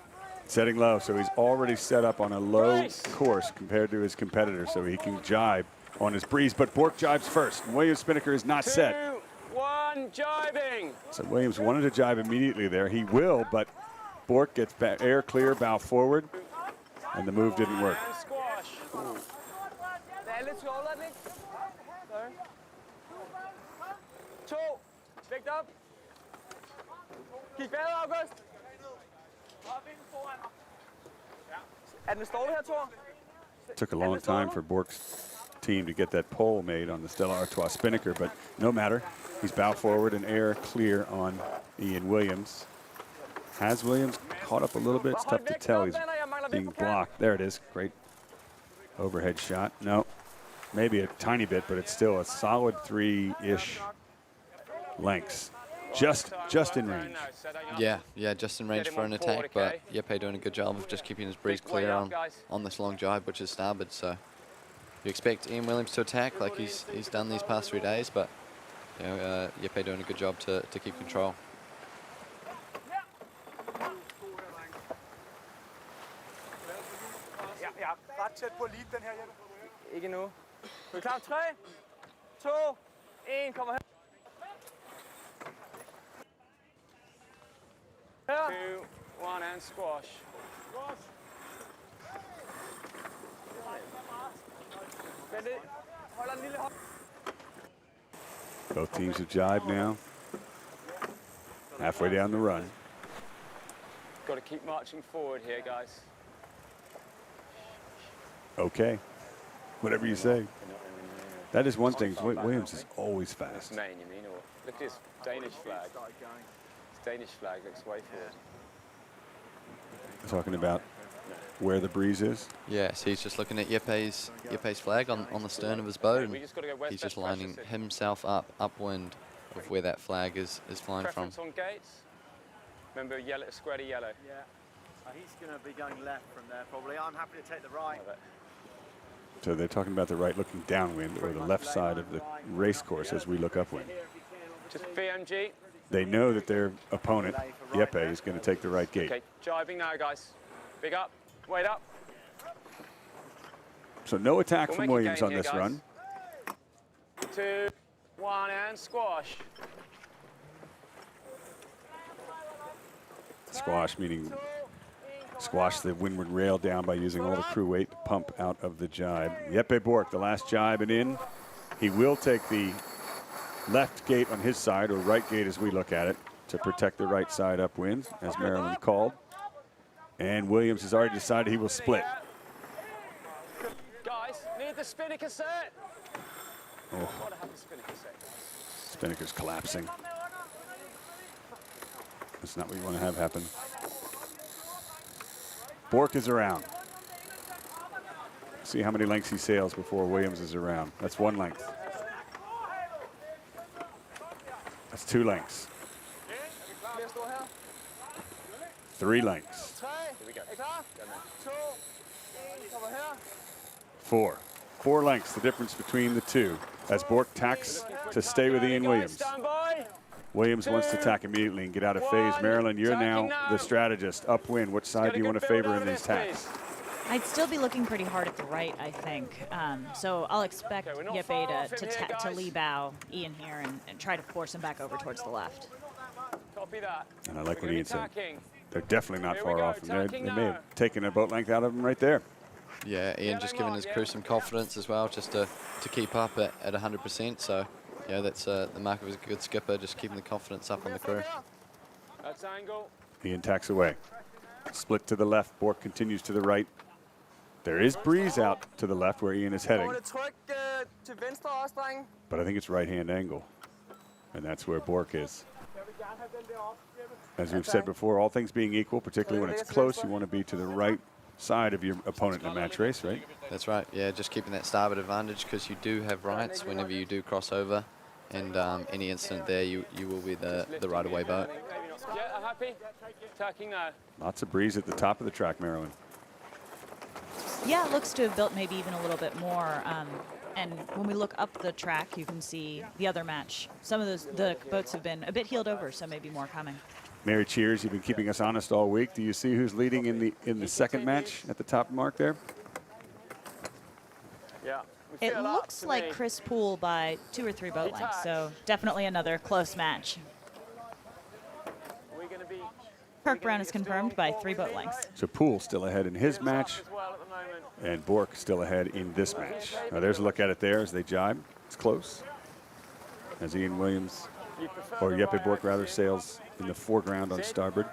Setting low, so he's already set up on a low course compared to his competitor, so he can jibe on his breeze. But Bork jibes first. Williams Spinnaker is not set. 2, 1, jibing. So Williams wanted to jibe immediately there. He will, but Bork gets air clear, bow forward, and the move didn't work. And squash. Sorry. 2, vægt op. Kig bagud, August. Den står her, Thor. Took a long time for Bork's team to get that pole made on the Stella Artois Spinnaker, but no matter. He's bow forward and air clear on Ian Williams. Has Williams caught up a little bit? It's tough to tell. He's being blocked. There it is. Great overhead shot. No, maybe a tiny bit, but it's still a solid 3-ish lengths. Just in range. Yeah, just in range for an attack, but Jeppe doing a good job of just keeping his breeze clear on this long jibe, which is starboard. So you expect Ian Williams to attack like he's done these past 3 days, but Jeppe doing a good job to keep control. Ja, ret tæt på lead den her, Jeppe. Ikke nu. Er I klar? 3, 2, 1, kommer her. 2, 1, and squash. Both teams have jibed now. Halfway down the run. Got to keep marching forward here, guys. Okay. Whatever you say. That is one thing. Williams is always fast. Main, you mean? Or look at this Danish flag. This Danish flag looks way forward. Talking about where the breeze is? Yeah, so he's just looking at Yeppe's flag on the stern of his boat, and We just gotta go west, he's just best pressure, lining Sid. himself up upwind of where that flag is flying from. Preference on gates. Remember, yellow, square to yellow. Yeah. He's going to be going left from there, probably. I'm happy to take the right. So they're talking about the right looking downwind or the left side of the race course as we look upwind. Just VMG. They know that their opponent, Yeppe, is going to take the right gate. Okay, jibing now, guys. Big up, wait up. So no attack We'll from make a Williams gain on here, this guys. run. 2, 1, and squash. Squash meaning squash the windward rail down by using all the crew weight to pump out of the jibe. Yeppe Bork, the last jibe and in. He will take the left gate on his side, or right gate as we look at it, to protect the right side upwind, as Maryland called. And Williams has already decided he will split. Guys, need the spinner cassette. Oh, Gotta have the spinner cassette. Spinnaker's collapsing. That's not what you want to have happen. Bork is around. See how many lengths he sails before Williams is around. That's 1 length. That's 2 lengths. 3 lengths. Here we go. 4. 4 lengths, the difference between the two. As Bork tacks to stay with Ian Williams. Stand by. Williams wants to tack immediately and get out of phase. Maryland, you're now the strategist. Upwind, which side do you want to favor in these tacks? I'd still be looking pretty hard at the right, I think. So I'll expect Yeppe to lee bow Ian here and try to force him back over towards the left. Copy that. And I like what We're Ian gonna be said. tacking. They're definitely not Here we far go, off from there. They tacking may now. have taken a boat length out of him right there. Yeah, Ian just giving his crew some confidence as well, just to keep up at 100%. So, yeah, that's the mark of a good skipper, just keeping the confidence up on the crew. That's angle. Ian tacks away. Split to the left. Bork continues to the right. There is breeze out to the left where Ian is heading, but I think it's right-hand angle, and that's where Bork is. As we've said before, all things being equal, particularly when it's close, you want to be to the right side of your opponent in a match race, right? That's right. Yeah, just keeping that starboard advantage, because you do have rights whenever you do cross over, and any incident there, you will be the right-of-way boat. Yeah, I'm happy. Tacking now. Lots of breeze at the top of the track, Maryland. Yeah, it looks to have built maybe even a little bit more. And when we look up the track, you can see the other match. Some of the boats have been a bit heeled over, so maybe more coming. Mary Cheers, you've been keeping us honest all week. Do you see who's leading in the second match at the top mark there? Yeah. It looks like Chris Poole by 2 or 3 boat lengths, so definitely another close match. We're going to be Kirk Brown is confirmed by 3 boat lengths. So Poole still ahead in his match, as well at the moment. and Bork still ahead in this match. Now there's a look at it there as they jibe. It's close. As Ian Williams, or Yeppe Bork rather, sails in the foreground on starboard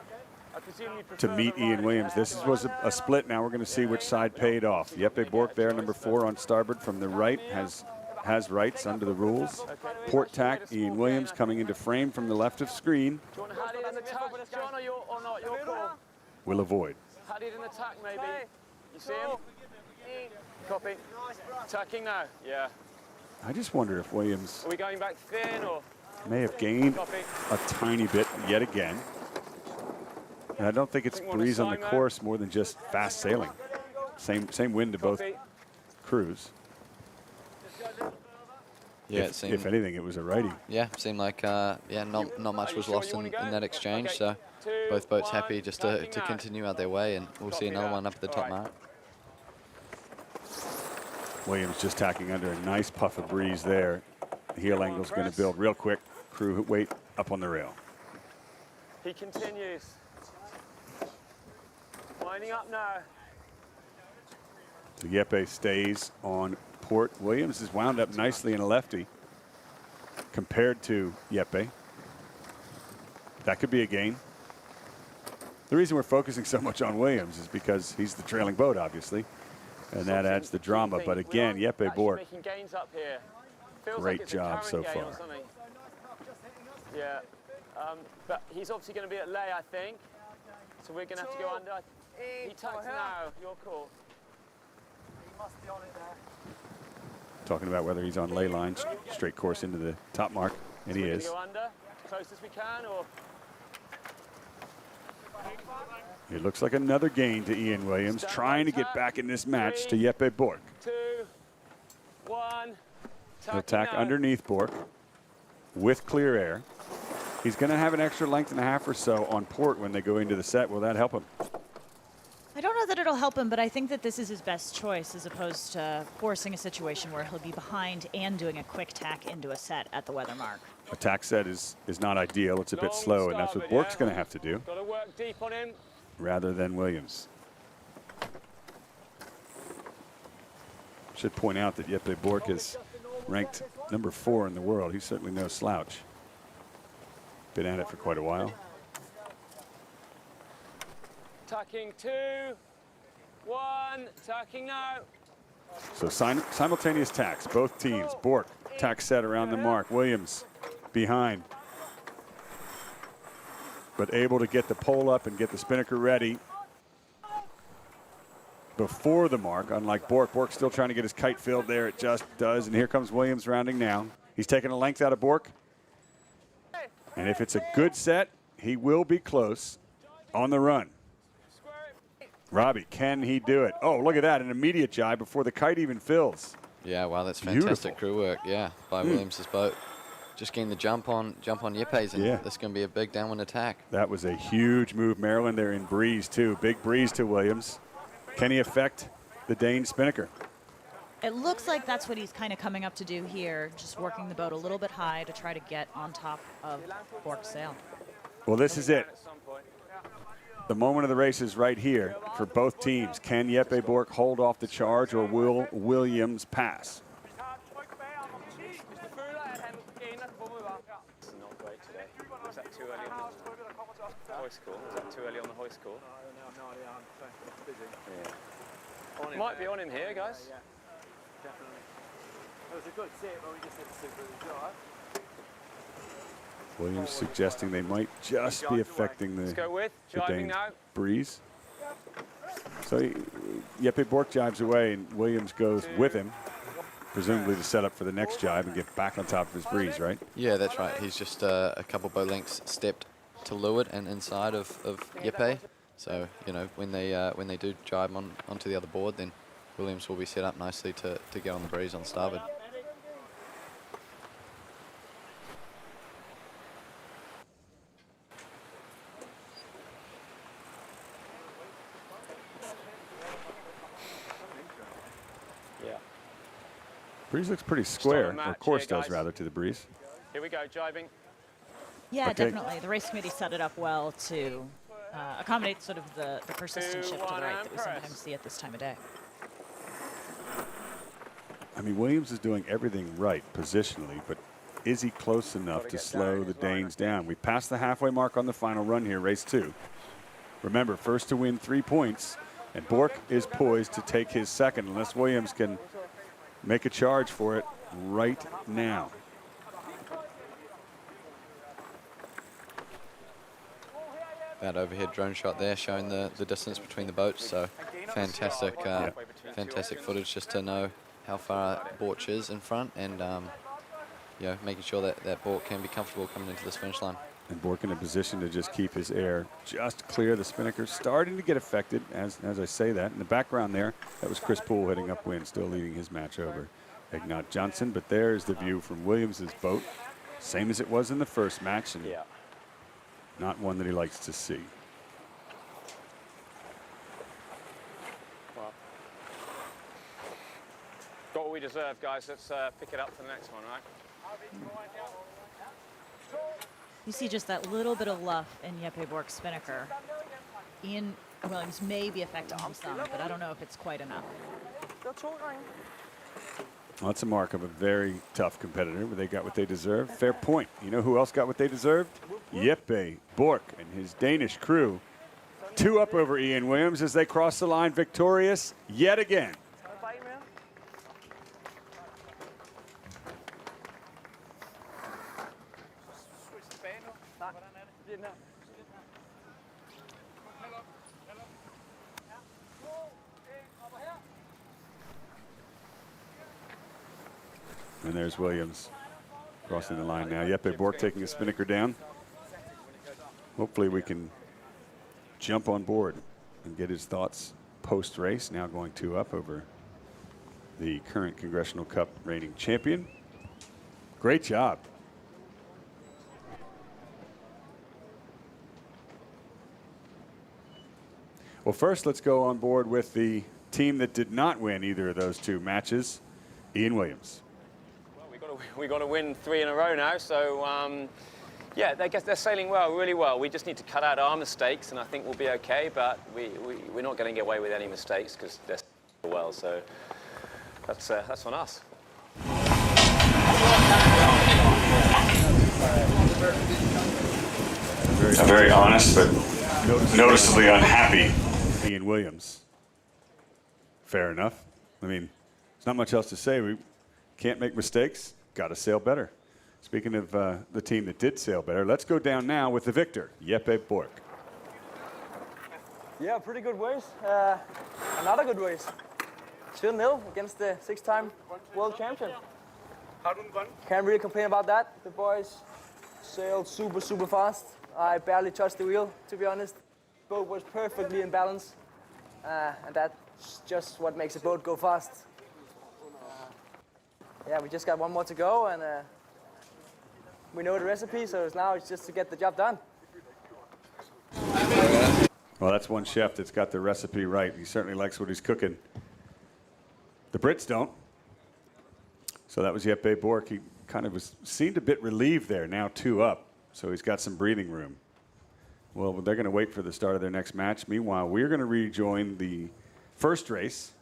to meet Ian Williams. This was a split. Now we're going to see which side paid off. Yeppe Bork there, number 4 on starboard from the right, has rights under the rules. Port tack, Ian Williams coming into frame from the left of screen. Do you want to had it in the tack, John, or not? Your call. Will avoid. Had it in the tack, maybe. You see him? Copy. Tacking now. Yeah. I just wonder if Williams Are we going back thin or? may have gained Copy. a tiny bit yet again. And I don't think it's breeze on the course more than just fast sailing. Same wind to both crews. Yeah, if anything, it was a righty. Yeah, seemed like not much was lost in that exchange. So both boats happy just to continue out their way, and we'll see another one up at the top mark. Williams just tacking under a nice puff of breeze there. The heel angle's going to build real quick. Crew weight up on the rail. He continues. Winding up now. So Yeppe stays on port. Williams is wound up nicely in a lefty compared to Yeppe. That could be a gain. The reason we're focusing so much on Williams is because he's the trailing boat, obviously, and that adds the drama. But again, Yeppe Bork, Making gains up here. Feels great like it's a job current so gain or far. something. Yeah, but he's obviously going to be at lay, I think. So we're going to have to go under. He tucks now. You're cool. He must be on it there. Talking about whether he's on ley line, straight course into the top mark, and he We're is. gonna go under, as close as we can, or? It looks like another gain to Ian Williams, trying to get back in this match to Jeppe Bork. 2, 1. He'll tack underneath Bork with clear air. He's going to have an extra length and a half or so on port when they go into the set. Will that help him? I don't know that it'll help him, but I think that this is his best choice as opposed to forcing a situation where he'll be behind and doing a quick tack into a set at the weather mark. A tack set is not ideal. It's a bit slow, and that's what Bork's going to have to do, Got to work deep on him. rather than Williams. Should point out that Jeppe Bork is ranked number 4 in the world. He's certainly no slouch. Been at it for quite a while. Tucking 2, 1. Tucking now. So simultaneous tacks, both teams. Bork, tack set around the mark. Williams behind. But able to get the pole up and get the spinnaker ready before the mark, unlike Bork. Bork's still trying to get his kite filled there. It just does. And here comes Williams rounding now. He's taking a length out of Bork. And if it's a good set, he will be close on the run. Robbie, can he do it? Oh, look at that, an immediate jibe before the kite even fills. Yeah, wow, that's fantastic Beautiful. crew work, yeah, by Williams's boat. Just getting the jump on Jeppe's, and that's going to be a big downwind attack. That was a huge move, Maryland. They're in breeze, too. Big breeze to Williams. Can he affect the Dane spinnaker? It looks like that's what he's kind of coming up to do here, just working the boat a little bit high to try to get on top of Bork's sail. Well, this is it. The moment of the race is right here for both teams. Can Jeppe Bork hold off the charge, or will Williams pass? Not great today. Was that too early on the hoist call? Was that too early on the hoist call? No idea. I'm busy. Yeah. Might be on him here, guys. Yeah, definitely. It was a good sit, but we just hit the super dry. Williams suggesting they might just be affecting the Dane breeze. So Jeppe Bork jives away, and Williams goes with him, presumably to set up for the next jibe and get back on top of his breeze, right? Yeah, that's right. He's just a couple boat lengths stepped to leeward and inside of Jeppe. So, you know, when they do jibe onto the other board, then Williams will be set up nicely to get on the breeze on starboard. Breeze looks pretty square, or course does rather, to the breeze. Here we go, jibing. Yeah, definitely. The race committee set it up well to accommodate sort of the persistent shift to the right that we sometimes see at this time of day. I mean, Williams is doing everything right positionally, but is he close enough to slow the Danes down? We passed the halfway mark on the final run here, race 2. Remember, first to win 3 points, and Bork is poised to take his second unless Williams can make a charge for it right now. That overhead drone shot there showing the distance between the boats, so fantastic fantastic footage just to know how far Bork is in front, and you know, making sure that Bork can be comfortable coming into this finish line. And Bork in a position to just keep his air just clear. The spinnaker starting to get affected as I say that. In the background there, that was Chris Poole heading upwind, still leading his match over Ignat Johnson. But there's the view from Williams's boat, same as it was in the first match, and not one that he likes to see. Well, got what we deserve, guys. Let's pick it up for the next one, right? You see just that little bit of luff in Jeppe Bork's spinnaker. Ian Williams may be affecting him some, but I don't know if it's quite enough. Well, that's a mark of a very tough competitor, but they got what they deserved. Fair point. You know who else got what they deserved? Jeppe Bork and his Danish crew. 2 up over Ian Williams as they cross the line victorious yet again. And there's Williams crossing the line now. Jeppe Bork taking a spinnaker down. Hopefully we can jump on board and get his thoughts post-race. Now going 2 up over the current Congressional Cup reigning champion. Great job. Well, first let's go on board with the team that did not win either of those 2 matches, Ian Williams. Well, we got to win 3 in a row now, so yeah, I guess they're sailing well, really well. We just need to cut out our mistakes, and I think we'll be okay. But we're not going to get away with any mistakes because they're sailing well. So that's on us. A very honest but noticeably unhappy Ian Williams. Fair enough. I mean, there's not much else to say. We can't make mistakes. Got to sail better. Speaking of the team that did sail better, let's go down now with the victor, Jeppe Bork. Yeah, pretty good race. Another good race. 2-0 against the 6-time world champion. Can't really complain about that. The boys sailed super, super fast. I barely touched the wheel, to be honest. Boat was perfectly in balance, and that's just what makes a boat go fast. Yeah, we just got one more to go, and we know the recipe, so now it's just to get the job done. Well, that's one chef that's got the recipe right. He certainly likes what he's cooking. The Brits don't. So that was Jeppe Bork. He kind of seemed a bit relieved there, now 2 up. So he's got some breathing room. Well, they're going to wait for the start of their next match. Meanwhile, we're going to rejoin the first race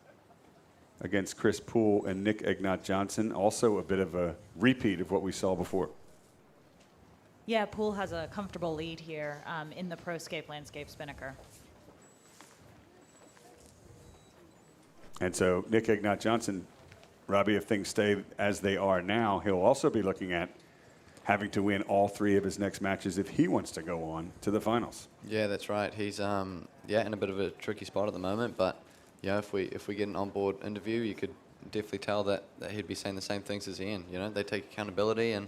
against Chris Poole and Nick Egnott-Johnson. Also a bit of a repeat of what we saw before. Yeah, Poole has a comfortable lead here in the ProScape Landscape Spinnaker. And so Nick Egnott-Johnson, Robbie, if things stay as they are now, he'll also be looking at having to win all 3 of his next matches if he wants to go on to the finals. Yeah, that's right. He's in a bit of a tricky spot at the moment, but yeah, if we get an on-board interview, you could definitely tell that he'd be saying the same things as Ian. You know, they take accountability and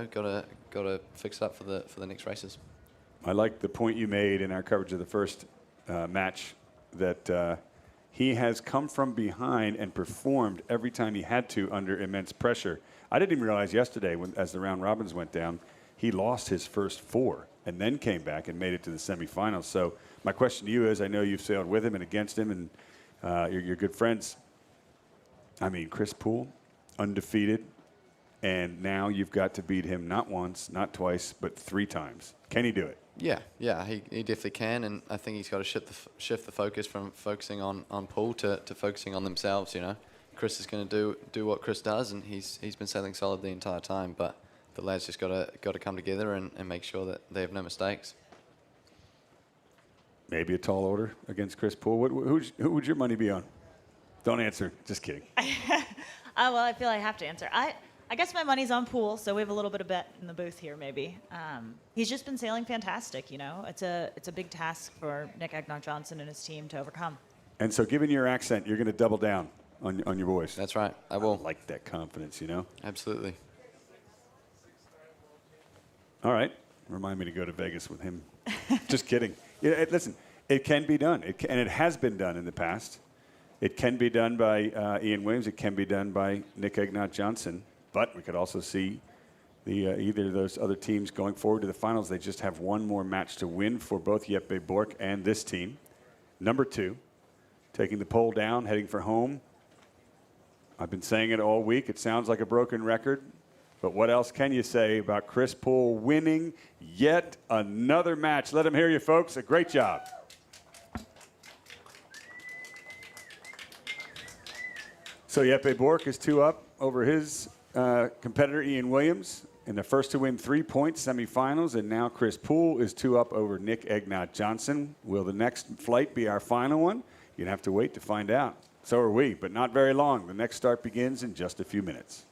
gotta fix it up for the next races. I like the point you made in our coverage of the first match that he has come from behind and performed every time he had to under immense pressure. I didn't even realize yesterday, as the round robins went down, he lost his first 4 and then came back and made it to the semifinals. So my question to you is, I know you've sailed with him and against him, and you're good friends. I mean, Chris Poole, undefeated, and now you've got to beat him not once, not twice, but 3 times. Can he do it? Yeah, he definitely can, and I think he's got to shift the focus from focusing on Poole to focusing on themselves. You know, Chris is going to do what Chris does, and he's been sailing solid the entire time. But the lads just got to come together and make sure that they have no mistakes. Maybe a tall order against Chris Poole. Who would your money be on? Don't answer. Just kidding. Well, I feel I have to answer. I guess my money's on Poole, so we have a little bit of bet in the booth here, maybe. He's just been sailing fantastic, you know. It's a big task for Nick Egnott-Johnson and his team to overcome. And so, given your accent, you're going to double down on your voice. That's right. I will. I like that confidence, you know. Absolutely. All right. Remind me to go to Vegas with him. Just kidding. Yeah, listen, it can be done, and it has been done in the past. It can be done by Ian Williams. It can be done by Nick Egnott-Johnson. But we could also see either of those other teams going forward to the finals. They just have one more match to win for both Jeppe Bork and this team. Number 2, taking the pole down, heading for home. I've been saying it all week. It sounds like a broken record. But what else can you say about Chris Poole winning yet another match? Let him hear you, folks. A great job. So Jeppe Bork is 2 up over his competitor Ian Williams in the first to win 3 points semifinals, and now Chris Poole is 2 up over Nick Egnott-Johnson. Will the next flight be our final one? You'd have to wait to find out. So are we, but not very long. The next start begins in just a few minutes.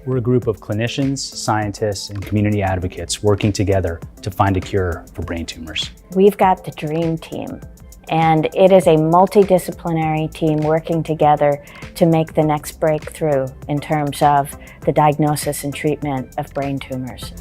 We're a group of clinicians, scientists, and community advocates working together to find a cure for brain tumors. We've got the dream team, and it is a multidisciplinary team working together to make the next breakthrough in terms of the diagnosis and treatment of brain tumors.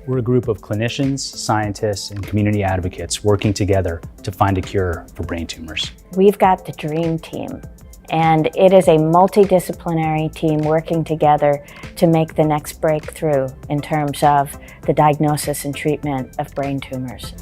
We're a group of clinicians, scientists, and community advocates working together to find a cure for brain tumors. We've got the dream team, and it is a multidisciplinary team working together to make the next breakthrough in terms of the diagnosis and treatment of brain tumors.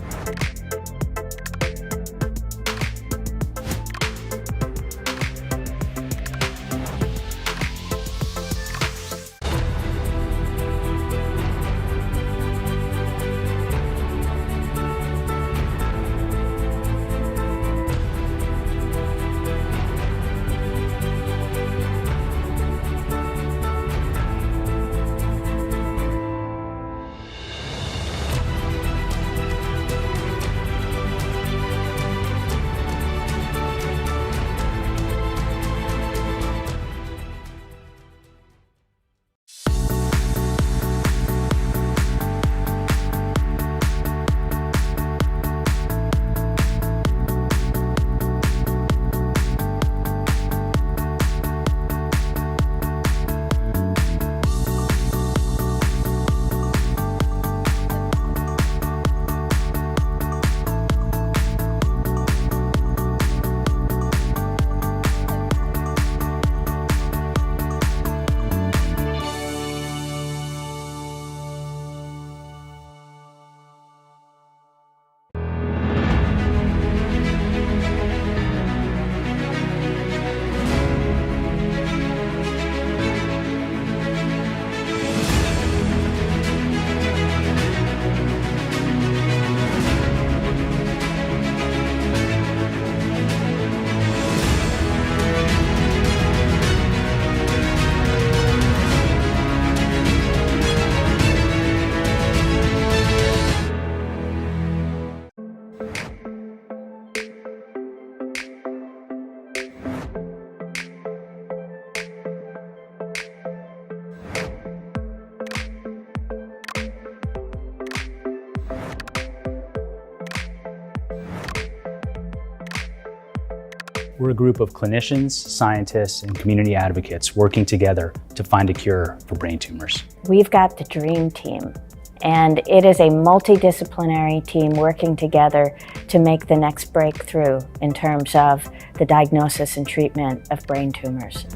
We're a group of clinicians, scientists, and community advocates working together to find a cure for brain tumors. We've got the dream team, And it is a multidisciplinary team working together to make the next breakthrough in terms of the diagnosis and treatment of brain tumors.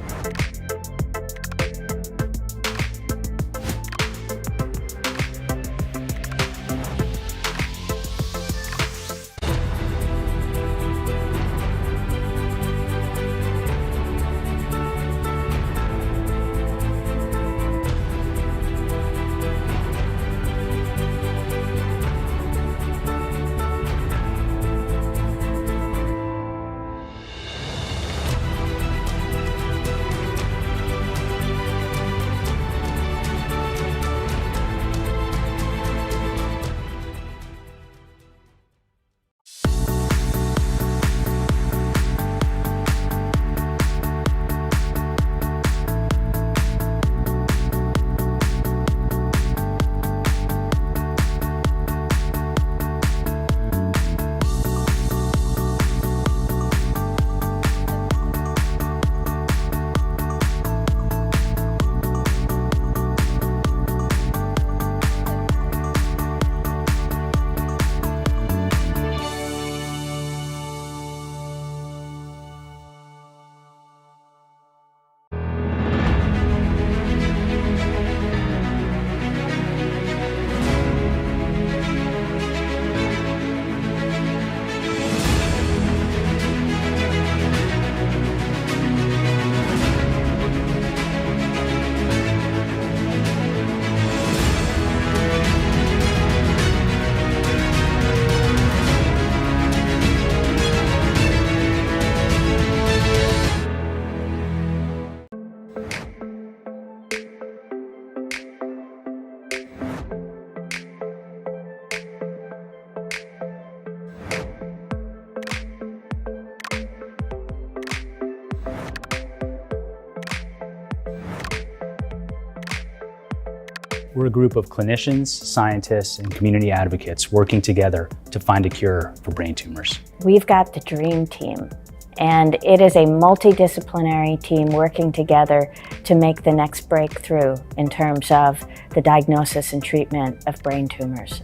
We're a group of clinicians, scientists, and community advocates working together to find a cure for brain tumors. We've got the dream team, and it is a multidisciplinary team working together to make the next breakthrough in terms of the diagnosis and treatment of brain tumors.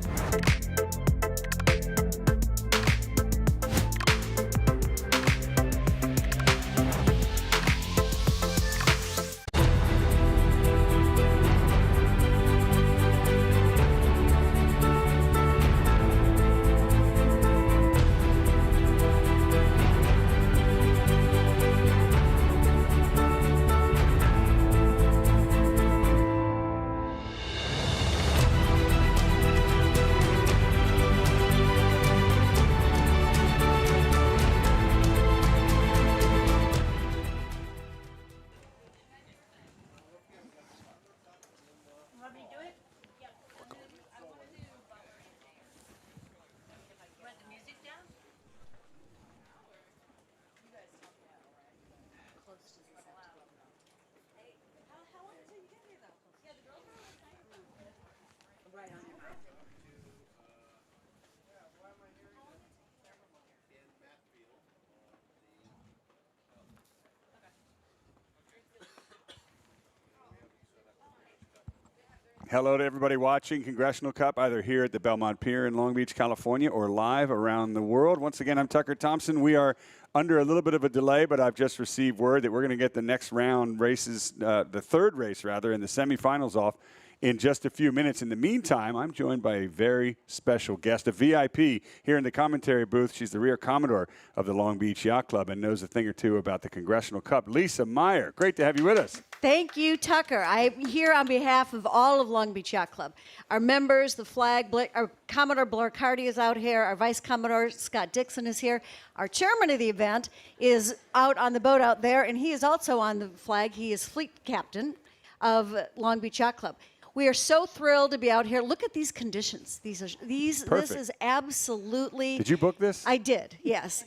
Hello to everybody watching Congressional Cup, either here at the Belmont Pier in Long Beach, California, or live around the world. Once again, I'm Tucker Thompson. We are under a little bit of a delay, but I've just received word that we're going to get the next round races, the third race, rather, in the semifinals off in just a few minutes. In the meantime, I'm joined by a very special guest, a VIP here in the commentary booth. She's the rear commodore of the Long Beach Yacht Club and knows a thing or two about the Congressional Cup. Lisa Meyer, great to have you with us. Thank you, Tucker. I'm here on behalf of all of Long Beach Yacht Club. Our members, the flag, our Commodore Blair Carty is out here. Our Vice Commodore Scott Dixon is here. Our chairman of the event is out on the boat out there, and he is also on the flag. He is fleet captain of Long Beach Yacht Club. We are so thrilled to be out here. Look at these conditions. This is absolutely. Did you book this? I did, yes.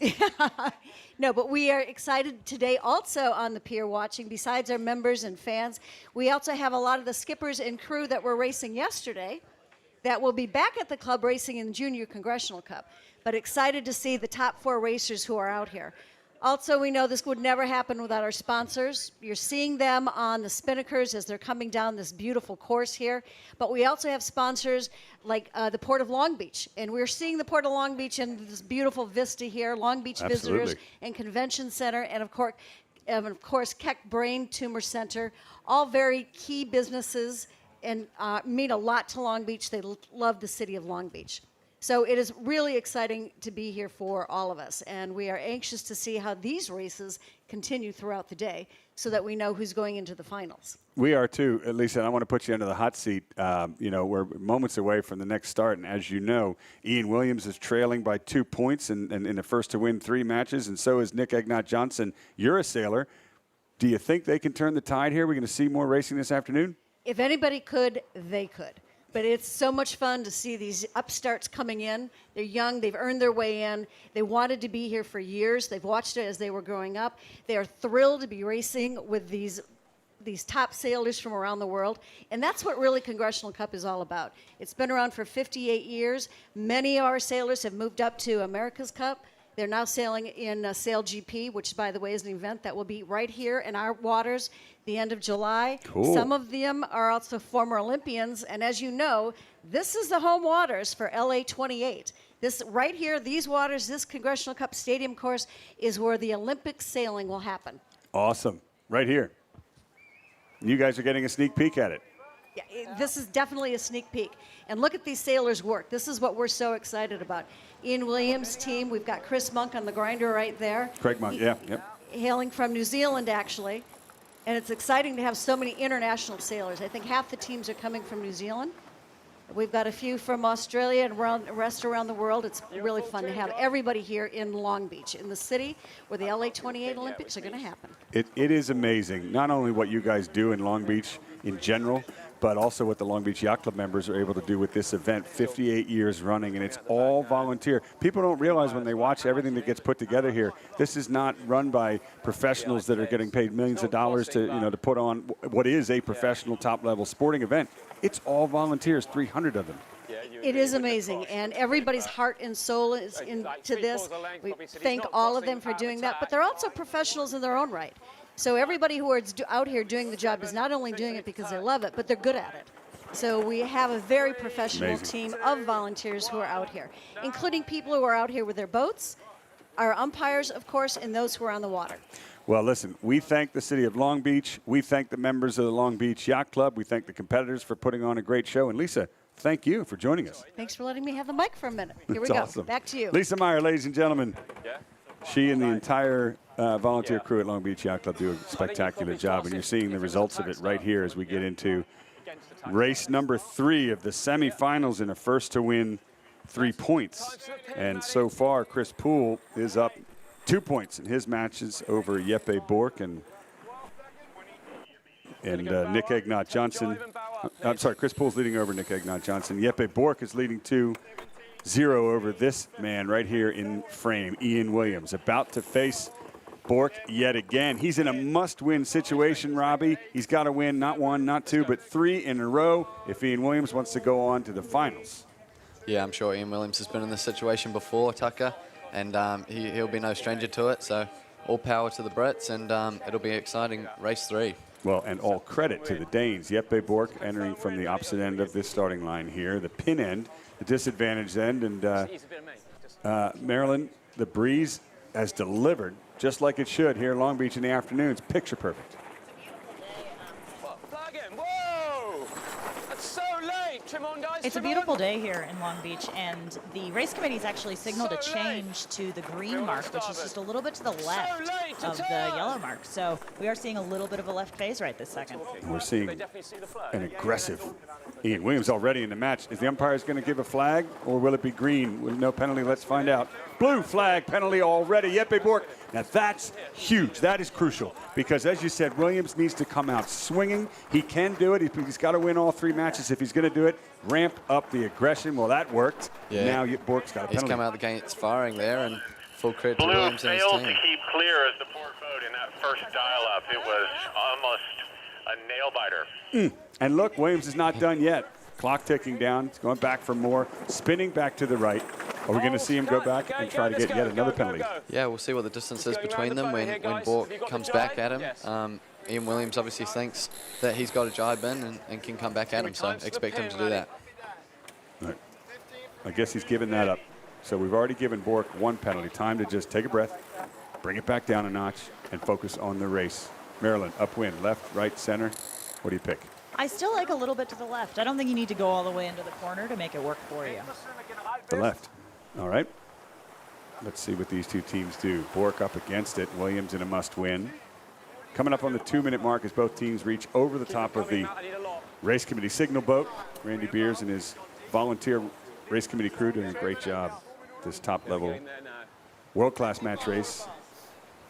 No, but we are excited today also on the pier watching. Besides our members and fans, we also have a lot of the skippers and crew that were racing yesterday that will be back at the club racing in the Junior Congressional Cup. But excited to see the top 4 racers who are out here. Also, we know this would never happen without our sponsors. You're seeing them on the spinnakers as they're coming down this beautiful course here. But we also have sponsors like the Port of Long Beach. And we're seeing the Port of Long Beach in this beautiful vista here, Long Beach Visitors and Convention Center, and of course, Keck Brain Tumor Center, all very key businesses and mean a lot to Long Beach. They love the city of Long Beach. So it is really exciting to be here for all of us, and we are anxious to see how these races continue throughout the day so that we know who's going into the finals. We are too, Lisa, and I want to put you under the hot seat. We're moments away from the next start, and as you know, Ian Williams is trailing by 2 points and in the first to win 3 matches, and so is Nick Egnott-Johnson. You're a sailor. Do you think they can turn the tide here? We're going to see more racing this afternoon? If anybody could, they could. But it's so much fun to see these upstarts coming in. They're young. They've earned their way in. They wanted to be here for years. They've watched it as they were growing up. They are thrilled to be racing with these top sailors from around the world. And that's what really Congressional Cup is all about. It's been around for 58 years. Many of our sailors have moved up to America's Cup. They're now sailing in Sail GP, which, by the way, is an event that will be right here in our waters the end of July. Cool. Some of them are also former Olympians, and as you know, this is the home waters for LA 28. This right here, these waters, this Congressional Cup Stadium course is where the Olympic sailing will happen. Awesome. Right here. You guys are getting a sneak peek at it. Yeah, this is definitely a sneak peek. And look at these sailors work. This is what we're so excited about. Ian Williams' team, we've got Chris Monk on the grinder right there. Craig Monk, yep. Hailing from New Zealand, actually. And it's exciting to have so many international sailors. I think half the teams are coming from New Zealand. We've got a few from Australia and the rest around the world. It's really fun to have everybody here in Long Beach, in the city where the LA 28 Olympics are going to happen. It is amazing, not only what you guys do in Long Beach in general, but also what the Long Beach Yacht Club members are able to do with this event, 58 years running, and it's all volunteer. People don't realize when they watch everything that gets put together here, this is not run by professionals that are getting paid millions of dollars to put on what is a professional top-level sporting event. It's all volunteers, 300 of them. It is amazing, and everybody's heart and soul is into this. We thank all of them for doing that, but they're also professionals in their own right. So everybody who is out here doing the job is not only doing it because they love it, but they're good at it. So we have a very professional team of volunteers who are out here, including people who are out here with their boats, our umpires, of course, and those who are on the water. Well, listen, we thank the city of Long Beach. We thank the members of the Long Beach Yacht Club. We thank the competitors for putting on a great show. And Lisa, thank you for joining us. Thanks for letting me have the mic for a minute. Here we That's go. awesome. Back to you. Lisa Meyer, ladies and gentlemen. She and the entire volunteer crew at Long Beach Yacht Club do a spectacular job, and you're seeing the results of it right here as we get into race number 3 of the semifinals in a first to win 3 points. And so far, Chris Poole is up 2 points in his matches over Jeppe Bork and Nick Egnott-Johnson. I'm sorry, Chris Poole's leading over Nick Egnott-Johnson. Jeppe Bork is leading 2-0 over this man right here in frame, Ian Williams, about to face Bork yet again. He's in a must-win situation, Robbie. He's got to win not 1, not 2, but 3 in a row if Ian Williams wants to go on to the finals. Yeah, I'm sure Ian Williams has been in this situation before, Tucker, and he'll be no stranger to it. So all power to the Brits, and it'll be exciting race 3. Well, and all credit to the Danes. Jeppe Bork entering from the opposite end of this starting line here, the pin end, the disadvantaged end, and Maryland, the breeze has delivered just like it should here in Long Beach in the afternoons. Picture perfect. It's a beautiful day here in Long Beach, and the race committee's actually signaled a change to the green mark, which is just a little bit to the left of the yellow mark. So we are seeing a little bit of a left phase right this second. We're seeing an aggressive Ian Williams already in the match. Is the umpires going to give a flag, or will it be green with no penalty? Let's find out. Blue flag penalty already. Jeppe Bork. Now that's huge. That is crucial because, as you said, Williams needs to come out swinging. He can do it. He's got to win all 3 matches if he's going to do it. Ramp up the aggression. Well, that worked. Yeah. Now Bork's got a penalty. He's come out the gates firing there, and full credit to Blue Williams and his failed team. to keep clear as the port boat in that first dial-up. It was almost a nail-biter. And look, Williams is not done yet. Clock ticking down. It's going back for more. Spinning back to the right. Are we going to see him go back and try to get yet another penalty? Yeah, we'll see what the distance is between them when Bork comes back at him. Ian Williams obviously thinks that he's got a jibe in and can come back at him, so expect him to do that. Right. I guess he's given that up. So we've already given Bork one penalty. Time to just take a breath, bring it back down a notch, and focus on the race. Maryland, upwind, left, right, center. What do you pick? I still like a little bit to the left. I don't think you need to go all the way into the corner to make it work for you. The left. All right. Let's see what these two teams do. Bork up against it. Williams in a must-win. Coming up on the 2-minute mark as both teams reach over the top of the race committee signal boat. Randy Beers and his volunteer race committee crew doing a great job. This top-level world-class match race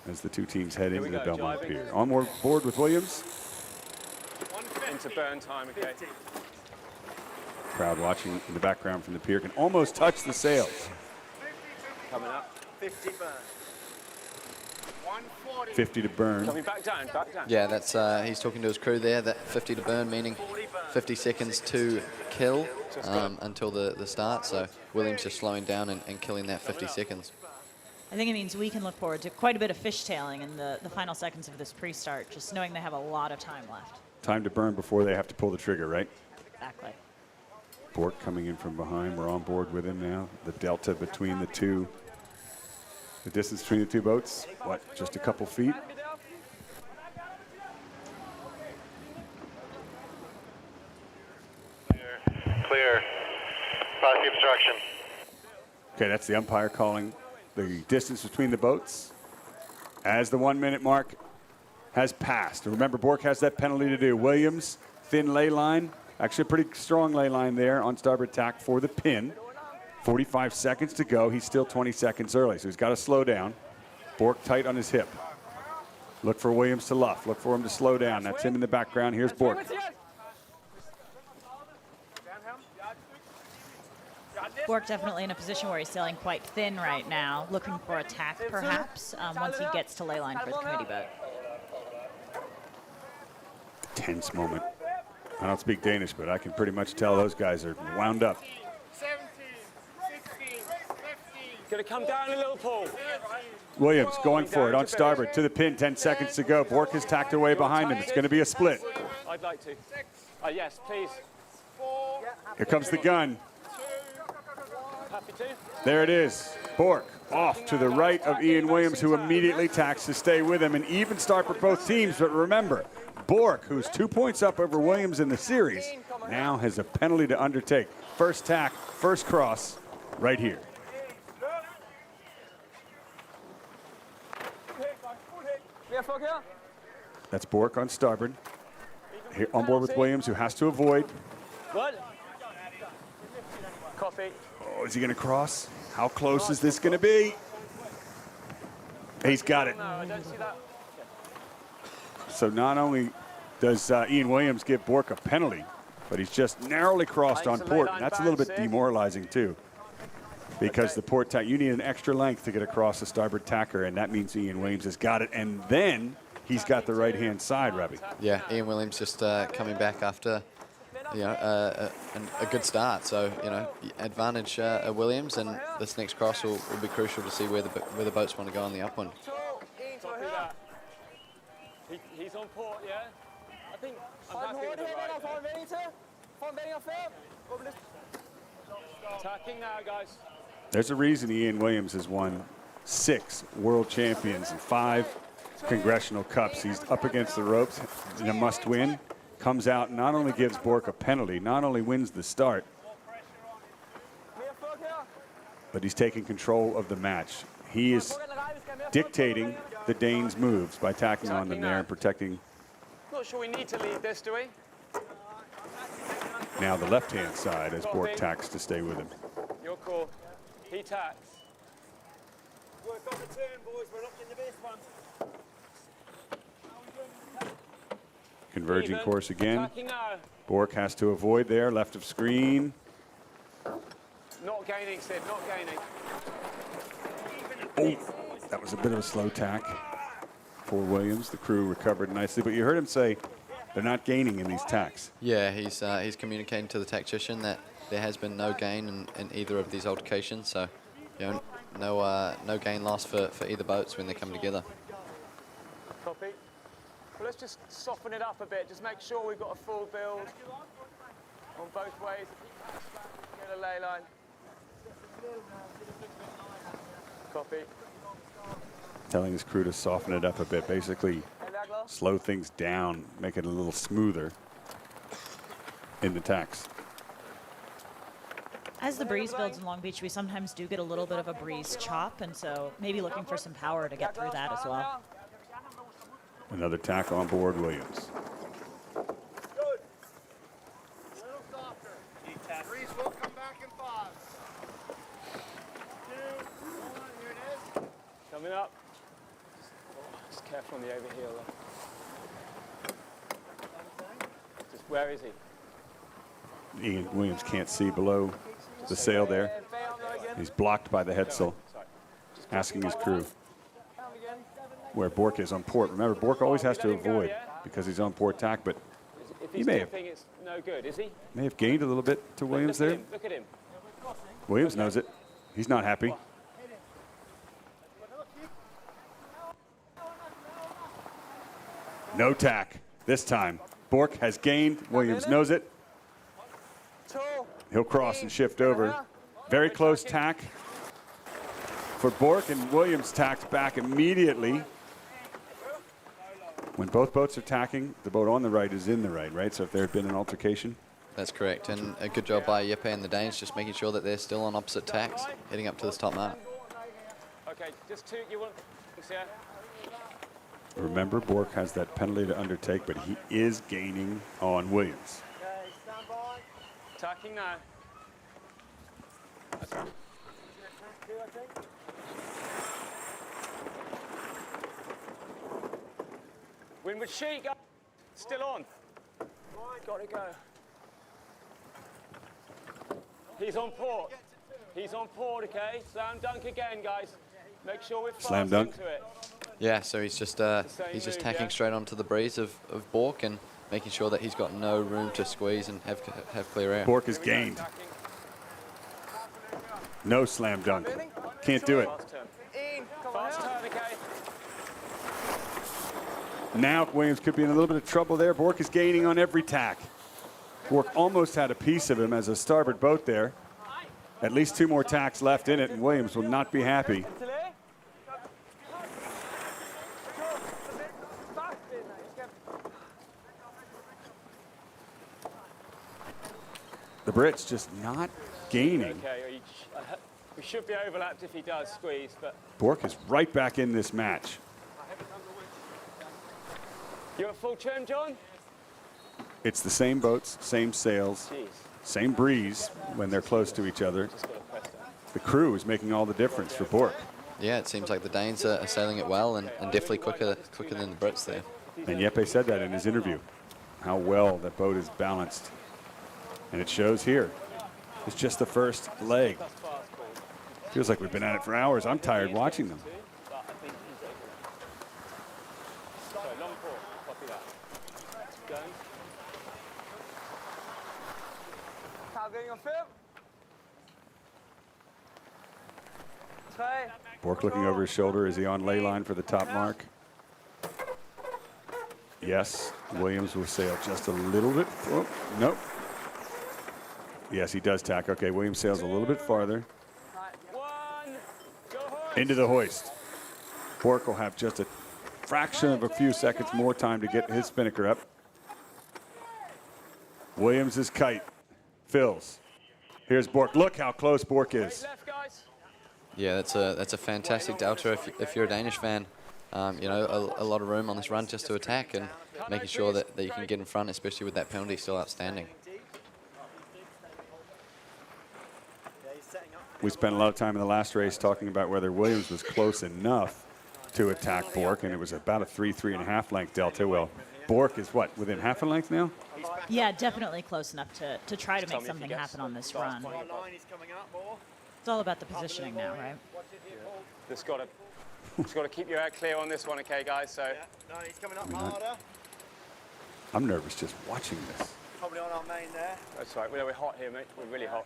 as the two teams head into the Belmont Pier. On board with Williams. Into burn time, okay. Crowd watching in the background from the pier can almost touch the sails. Coming up. 50 burn. 50 to burn. Coming back down, back down. Yeah, that's he's talking to his crew there. That 50 to burn, meaning 50 seconds to kill until the start. So Williams just slowing down and killing that 50 seconds. I think it means we can look forward to quite a bit of fishtailing in the final seconds of this pre-start, just knowing they have a lot of time left. Time to burn before they have to pull the trigger, right? Exactly. Bork coming in from behind. We're on board with him now. The delta between the two, the distance between the two boats, what, just a couple feet? Clear. Cross the obstruction. Okay, that's the umpire calling the distance between the boats as the 1-minute mark has passed. Remember, Bork has that penalty to do. Williams, thin lay line. Actually, a pretty strong lay line there on starboard tack for the pin. 45 seconds to go. He's still 20 seconds early, so he's got to slow down. Bork tight on his hip. Look for Williams to luff. Look for him to slow down. That's him in the background. Here's Bork. Bork definitely in a position where he's sailing quite thin right now, looking for attack perhaps once he gets to lay line for the committee boat. Tense moment. I don't speak Danish, but I can pretty much tell those guys are wound up. 17, 16, 15. Gonna come down a little, Poole. Williams going for it on starboard to the pin. 10 seconds to go. Bork is tacked away behind him. It's going to be a split. I'd like to. Yes, please. Here comes the gun. Happy to. There it is. Bork off to the right of Ian Williams, who immediately tacks to stay with him. An even start for both teams, but remember, Bork, who's 2 points up over Williams in the series, now has a penalty to undertake. First tack, first cross, right here. That's Bork on starboard. Here on board with Williams, who has to avoid. What? Copy. Oh, is he going to cross? How close is this going to be? He's got it. No, I don't see that. So not only does Ian Williams give Bork a penalty, but he's just narrowly crossed on port. And that's a little bit demoralizing too, because the port tack, you need an extra length to get across the starboard tacker, and that means Ian Williams has got it. And then he's got the right-hand side, Robbie. Yeah, Ian Williams just coming back after, a good start. So, advantage Williams, and this next cross will be crucial to see where the boats want to go on the upwind. He's on port, yeah? I think I'm happy with the right. Attacking now, guys. There's a reason Ian Williams has won 6 world champions and 5 Congressional Cups. He's up against the ropes in a must-win. Comes out, not only gives Bork a penalty, not only wins the start, but he's taking control of the match. He is dictating the Danes' moves by tacking on them there and protecting. Not sure we need to lead this, do we? Now the left-hand side as Bork tacks to stay with him. Your call. He tacks. Work on the turn, boys. We're locked in the base one. Converging course again. Bork has to avoid there, left of screen. Not gaining, Sid, not gaining. Oh, that was a bit of a slow tack for Williams. The crew recovered nicely, but you heard him say they're not gaining in these tacks. Yeah, he's communicating to the tactician that there has been no gain in either of these altercations, so you know, no gain loss for either boats when they come together. Copy. Well, let's just soften it up a bit. Just make sure we've got a full build on both ways. Get a ley line. Copy. Telling his crew to soften it up a bit, basically slow things down, make it a little smoother in the tacks. As the breeze builds in Long Beach, we sometimes do get a little bit of a breeze chop, and so maybe looking for some power to get through that as well. Another tack on board Williams. Breeze will come back in 5. 2, 1, here it is. Coming up. Just careful on the overheel though. Just where is he? Ian Williams can't see below the sail there. He's blocked by the headsail, asking his crew where Bork is on port. Remember, Bork always has to avoid because he's on port tack, but he may have, It's no good, is he? may have gained a little bit to Williams there. Look at him. Williams knows it. He's not happy. No tack this time. Bork has gained. Williams knows it. He'll cross and shift over. Very close tack for Bork, and Williams tacked back immediately. When both boats are tacking, the boat on the right is in the right? So if there had been an altercation. That's correct, and a good job by Jeppe and the Danes just making sure that they're still on opposite tacks, heading up to this top mark. Okay, just two. You want? Yeah. Remember, Bork has that penalty to undertake, but he is gaining on Williams. Tacking now. Windward sheet, go. Still on. Got to go. He's on port. He's on port, okay? Slam dunk again, guys. Make sure we're fast Slam dunk. into it. Yeah, so he's just tacking straight onto the breeze of Bork and making sure that he's got no room to squeeze and have clear air. Bork is gained. No slam dunk. Can't do it. Fast turn, okay? Now Williams could be in a little bit of trouble there. Bork is gaining on every tack. Bork almost had a piece of him as a starboard boat there. At least 2 more tacks left in it, and Williams will not be happy. The Brit's just not gaining. Okay, we should be overlapped if he does squeeze, but Bork is right back in this match. you're at full trim, John? It's the same boats, same sails, same breeze when they're close to each other. The crew is making all the difference for Bork. Yeah, it seems like the Danes are sailing it well and definitely quicker than the Brits there. And Jeppe said that in his interview, how well that boat is balanced. And it shows here. It's just the first leg. Feels like we've been at it for hours. I'm tired watching them. Bork looking over his shoulder. Is he on ley line for the top mark? Yes. Williams will sail just a little bit. Oh, nope. Yes, he does tack. Okay, Williams sails a little bit farther. Into the hoist. Bork will have just a fraction of a few seconds more time to get his spinnaker up. Williams' kite fills. Here's Bork. Look how close Bork is. Yeah, that's a fantastic delta if you're a Danish fan. You know, a lot of room on this run just to attack and making sure that you can get in front, especially with that penalty still outstanding. We spent a lot of time in the last race talking about whether Williams was close enough to attack Bork, and it was about a 3.5 length delta. Well, Bork is what, within half a length now? Yeah, definitely close enough to try to make something happen on this run. It's all about the positioning now, right? Just got to keep your head clear on this one, okay, guys? So. No, he's coming up harder. I'm nervous just watching this. Probably on our main there. That's right. We're hot here, mate. We're really hot.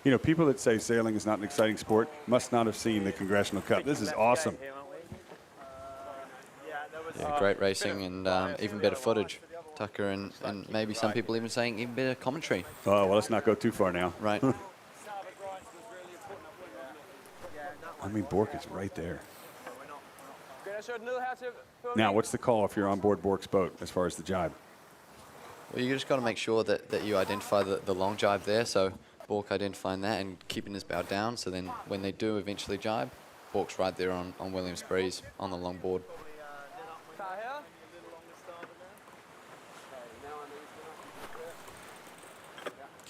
You know, people that say sailing is not an exciting sport must not have seen the Congressional Cup. This is awesome. Yeah, great racing and even better footage. Tucker and maybe some people even saying even better commentary. Oh, well, let's not go too far now. Right. I mean, Bork is right there. Now, what's the call if you're on board Bork's boat as far as the jibe? Well, you just got to make sure that you identify the long jibe there. So Bork identifying that and keeping his bow down. So then when they do eventually jibe, Bork's right there on Williams' breeze on the long board.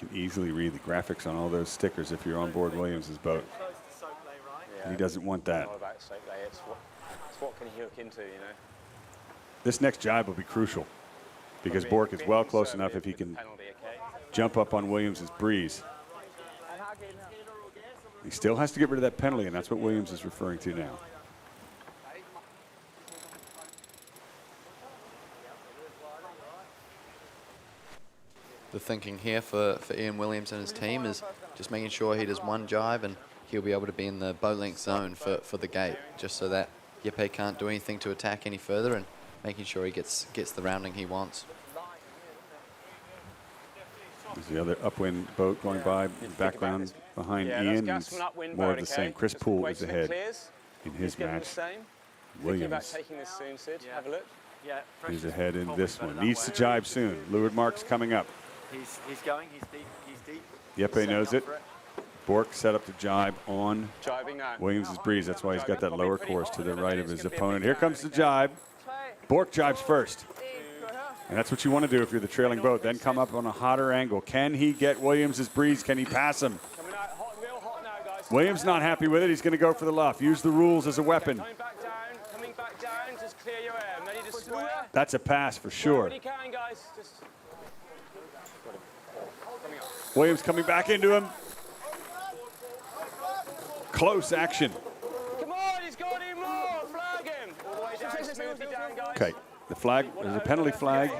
You can easily read the graphics on all those stickers if you're on board Williams's boat. He doesn't want that. It's what can he hook into, you know? This next jibe will be crucial because Bork is well close enough if he can jump up on Williams's breeze. He still has to get rid of that penalty, and that's what Williams is referring to now. The thinking here for Ian Williams and his team is just making sure he does one jibe and he'll be able to be in the bow length zone for the gate, just so that Jeppe can't do anything to attack any further and making sure he gets the rounding he wants. There's the other upwind boat going by in the background behind Ian. It's more of the same. Chris Poole is ahead in his match. Williams is ahead in this one. Needs to jibe soon. Leeward mark's coming up. He's going. He's deep. Jeppe knows it. Bork set up to jibe on Williams' breeze. That's why he's got that lower course to the right of his opponent. Here comes the jibe. Bork jibes first. And that's what you want to do if you're the trailing boat. Then come up on a hotter angle. Can he get Williams' breeze? Can he pass him? Williams not happy with it. He's going to go for the luff. Use the rules as a weapon. Coming back down, just clear your air. I'm ready to swear. That's a pass for sure. Williams coming back into him. Close action. Come on, he's got him more. Flag him. All the way down, smoothly down, guys. Okay, the flag, there's a penalty flag.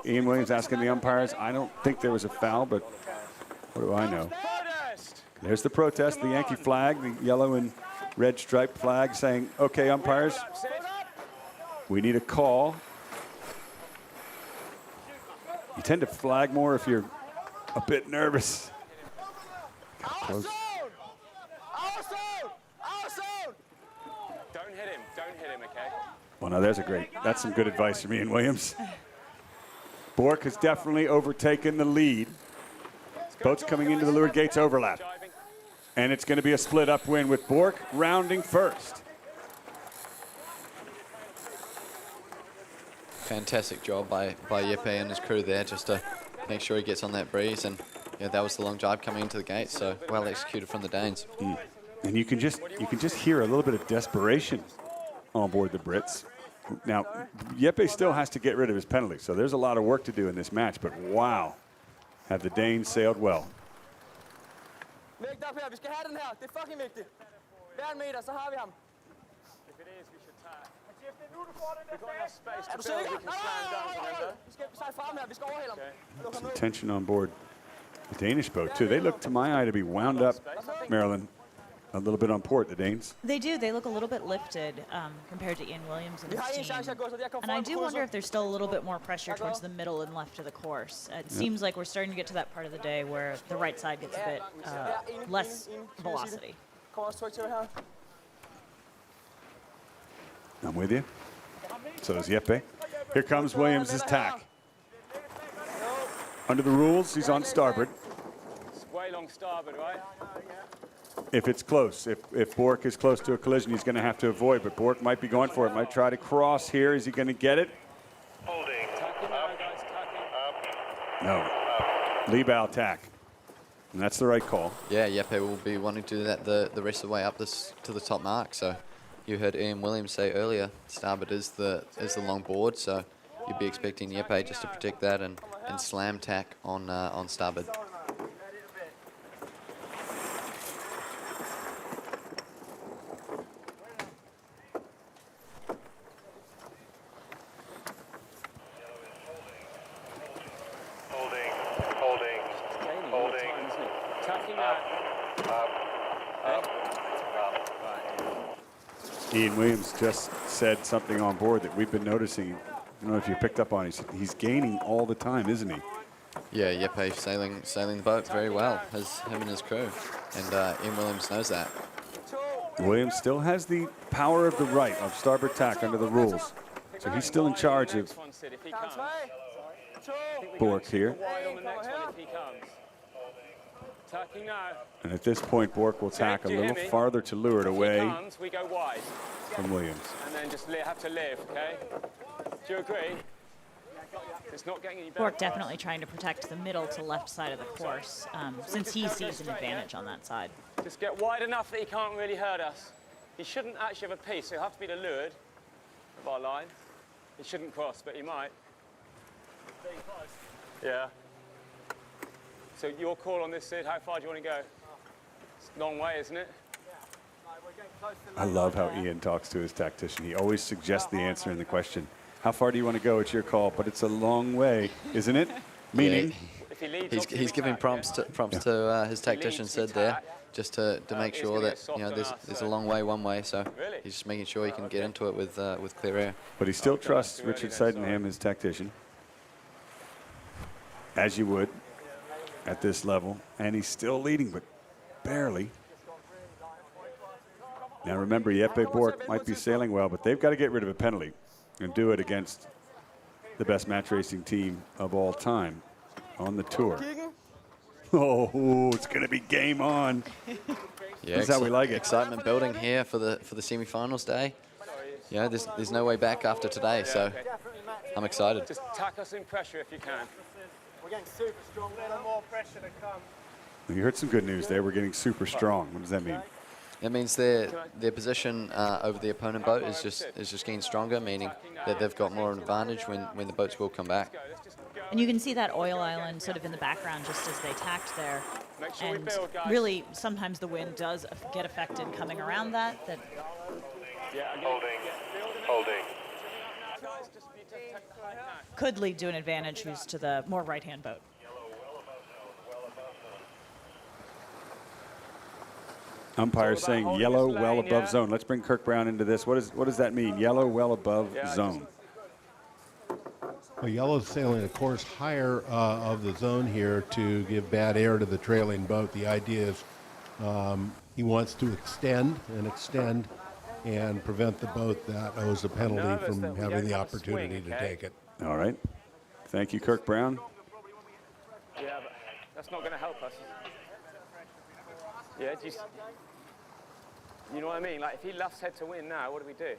Ian Williams asking the umpires. I don't think there was a foul, but what do I know? There's the protest, the Yankee flag, the yellow and red striped flag saying, okay, umpires, we need a call. You tend to flag more if you're a bit nervous. Close. Don't hit him, okay? Well, now that's some good advice from Ian Williams. Bork has definitely overtaken the lead. Boats coming into the leeward gates overlap. And it's going to be a split upwind with Bork rounding first. Fantastic job by Jeppe and his crew there just to make sure he gets on that breeze. And yeah, that was the long jibe coming into the gate, so well executed from the Danes. And you can just hear a little bit of desperation on board the Brits. Now, Jeppe still has to get rid of his penalty, so there's a lot of work to do in this match, but wow, have the Danes sailed well. Vægt op her. Vi skal have den her. Det er fucking vigtigt. Hver en meter, så har vi ham. Er du sikker? Vi skal sejle frem her. Vi skal overhale ham. Some tension on board the Danish boat, too. They look, to my eye, to be wound up, Marilyn, a little bit on port, the Danes. They do. They look a little bit lifted compared to Ian Williams and his team. And I do wonder if there's still a little bit more pressure towards the middle and left of the course. It seems like we're starting to get to that part of the day where the right side gets a bit less velocity. I'm with you. So does Jeppe. Here comes Williams' tack. Under the rules, he's on starboard. It's way long starboard, right? If it's close, if Bork is close to a collision, he's going to have to avoid, but Bork might be going for it, might try to cross here. Is he going to get it? Holding. No. Lee bow tack. And that's the right call. Yeah, Jeppe will be wanting to do that the rest of the way up to the top mark. So you heard Ian Williams say earlier, starboard is the long board, so you'd be expecting Jeppe just to protect that and slam tack on starboard. Ian Williams just said something on board that we've been noticing. I don't know if you picked up on it. He's gaining all the time, isn't he? Yeah, Jeppe sailing the boat very well, him and his crew. And Ian Williams knows that. Williams still has the power of the right of starboard tack under the rules. So he's still in charge of Bork here. And at this point, Bork will tack a little farther to leeward away from Williams. And then just have to live, okay? Do you agree? It's not getting any better. Bork definitely trying to protect the middle to left side of the course, since he sees an advantage on that side. Just get wide enough that he can't really hurt us. He shouldn't actually have a piece, so he'll have to be the leeward of our line. He shouldn't cross, but he might. Yeah. So your call on this, Sid, how far do you want to go? It's a long way, isn't it? I love how Ian talks to his tactician. He always suggests the answer in the question. How far do you want to go? It's your call, but it's a long way, isn't it? Meaning? Yeah, he's giving prompts to his tactician Sid there, just to make sure that there's a long way one way. So he's just making sure he can get into it with clear air. But he still trusts Richard Sydenham, his tactician, as you would at this level, and he's still leading, but barely. Now remember, Jeppe Bork might be sailing well, but they've got to get rid of a penalty and do it against the best match racing team of all time on the tour. Oh, it's going to be game on. Yeah, that's how we like it. Excitement building here for the semi-finals day. Yeah, there's no way back after today, so I'm excited. Just tack us in pressure if you can. We're getting super strong. A little more pressure to come. You heard some good news there. We're getting super strong. What does that mean? It means their position over the opponent boat is just getting stronger, meaning that they've got more advantage when the boats will come back. And you can see that oil island sort of in the background just as they tacked there. And really, sometimes the wind does get affected coming around that. Holding. Could lead to an advantage who's to the more right-hand boat. Umpire saying yellow well above zone. Let's bring Kirk Brown into this. What does that mean? Yellow well above zone. Well, yellow's sailing a course higher of the zone here to give bad air to the trailing boat. The idea is he wants to extend and prevent the boat that owes a penalty from having the opportunity to take it. All right. Thank you, Kirk Brown. Yeah, but that's not going to help us. Yeah, you know what I mean? Like, if he luffs head to win now, what do we do? Right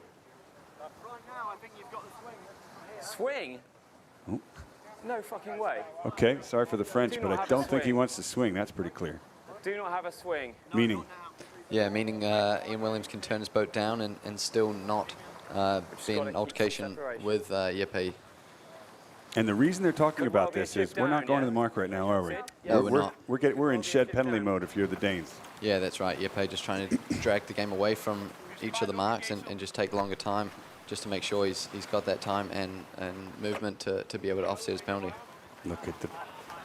now, I think you've got the swing. Swing? Oh. No fucking way. Okay, sorry for the French, but I don't think he wants to swing. That's pretty clear. Do not have a swing. Meaning? Yeah, meaning Ian Williams can turn his boat down and still not be in an altercation with Jeppe. And the reason they're talking about this is we're not going to the mark right now, are we? No, we're not. We're in shed penalty mode if you're the Danes. Yeah, that's right. Jeppe just trying to drag the game away from each of the marks and just take longer time just to make sure he's got that time and movement to be able to offset his penalty. Look at the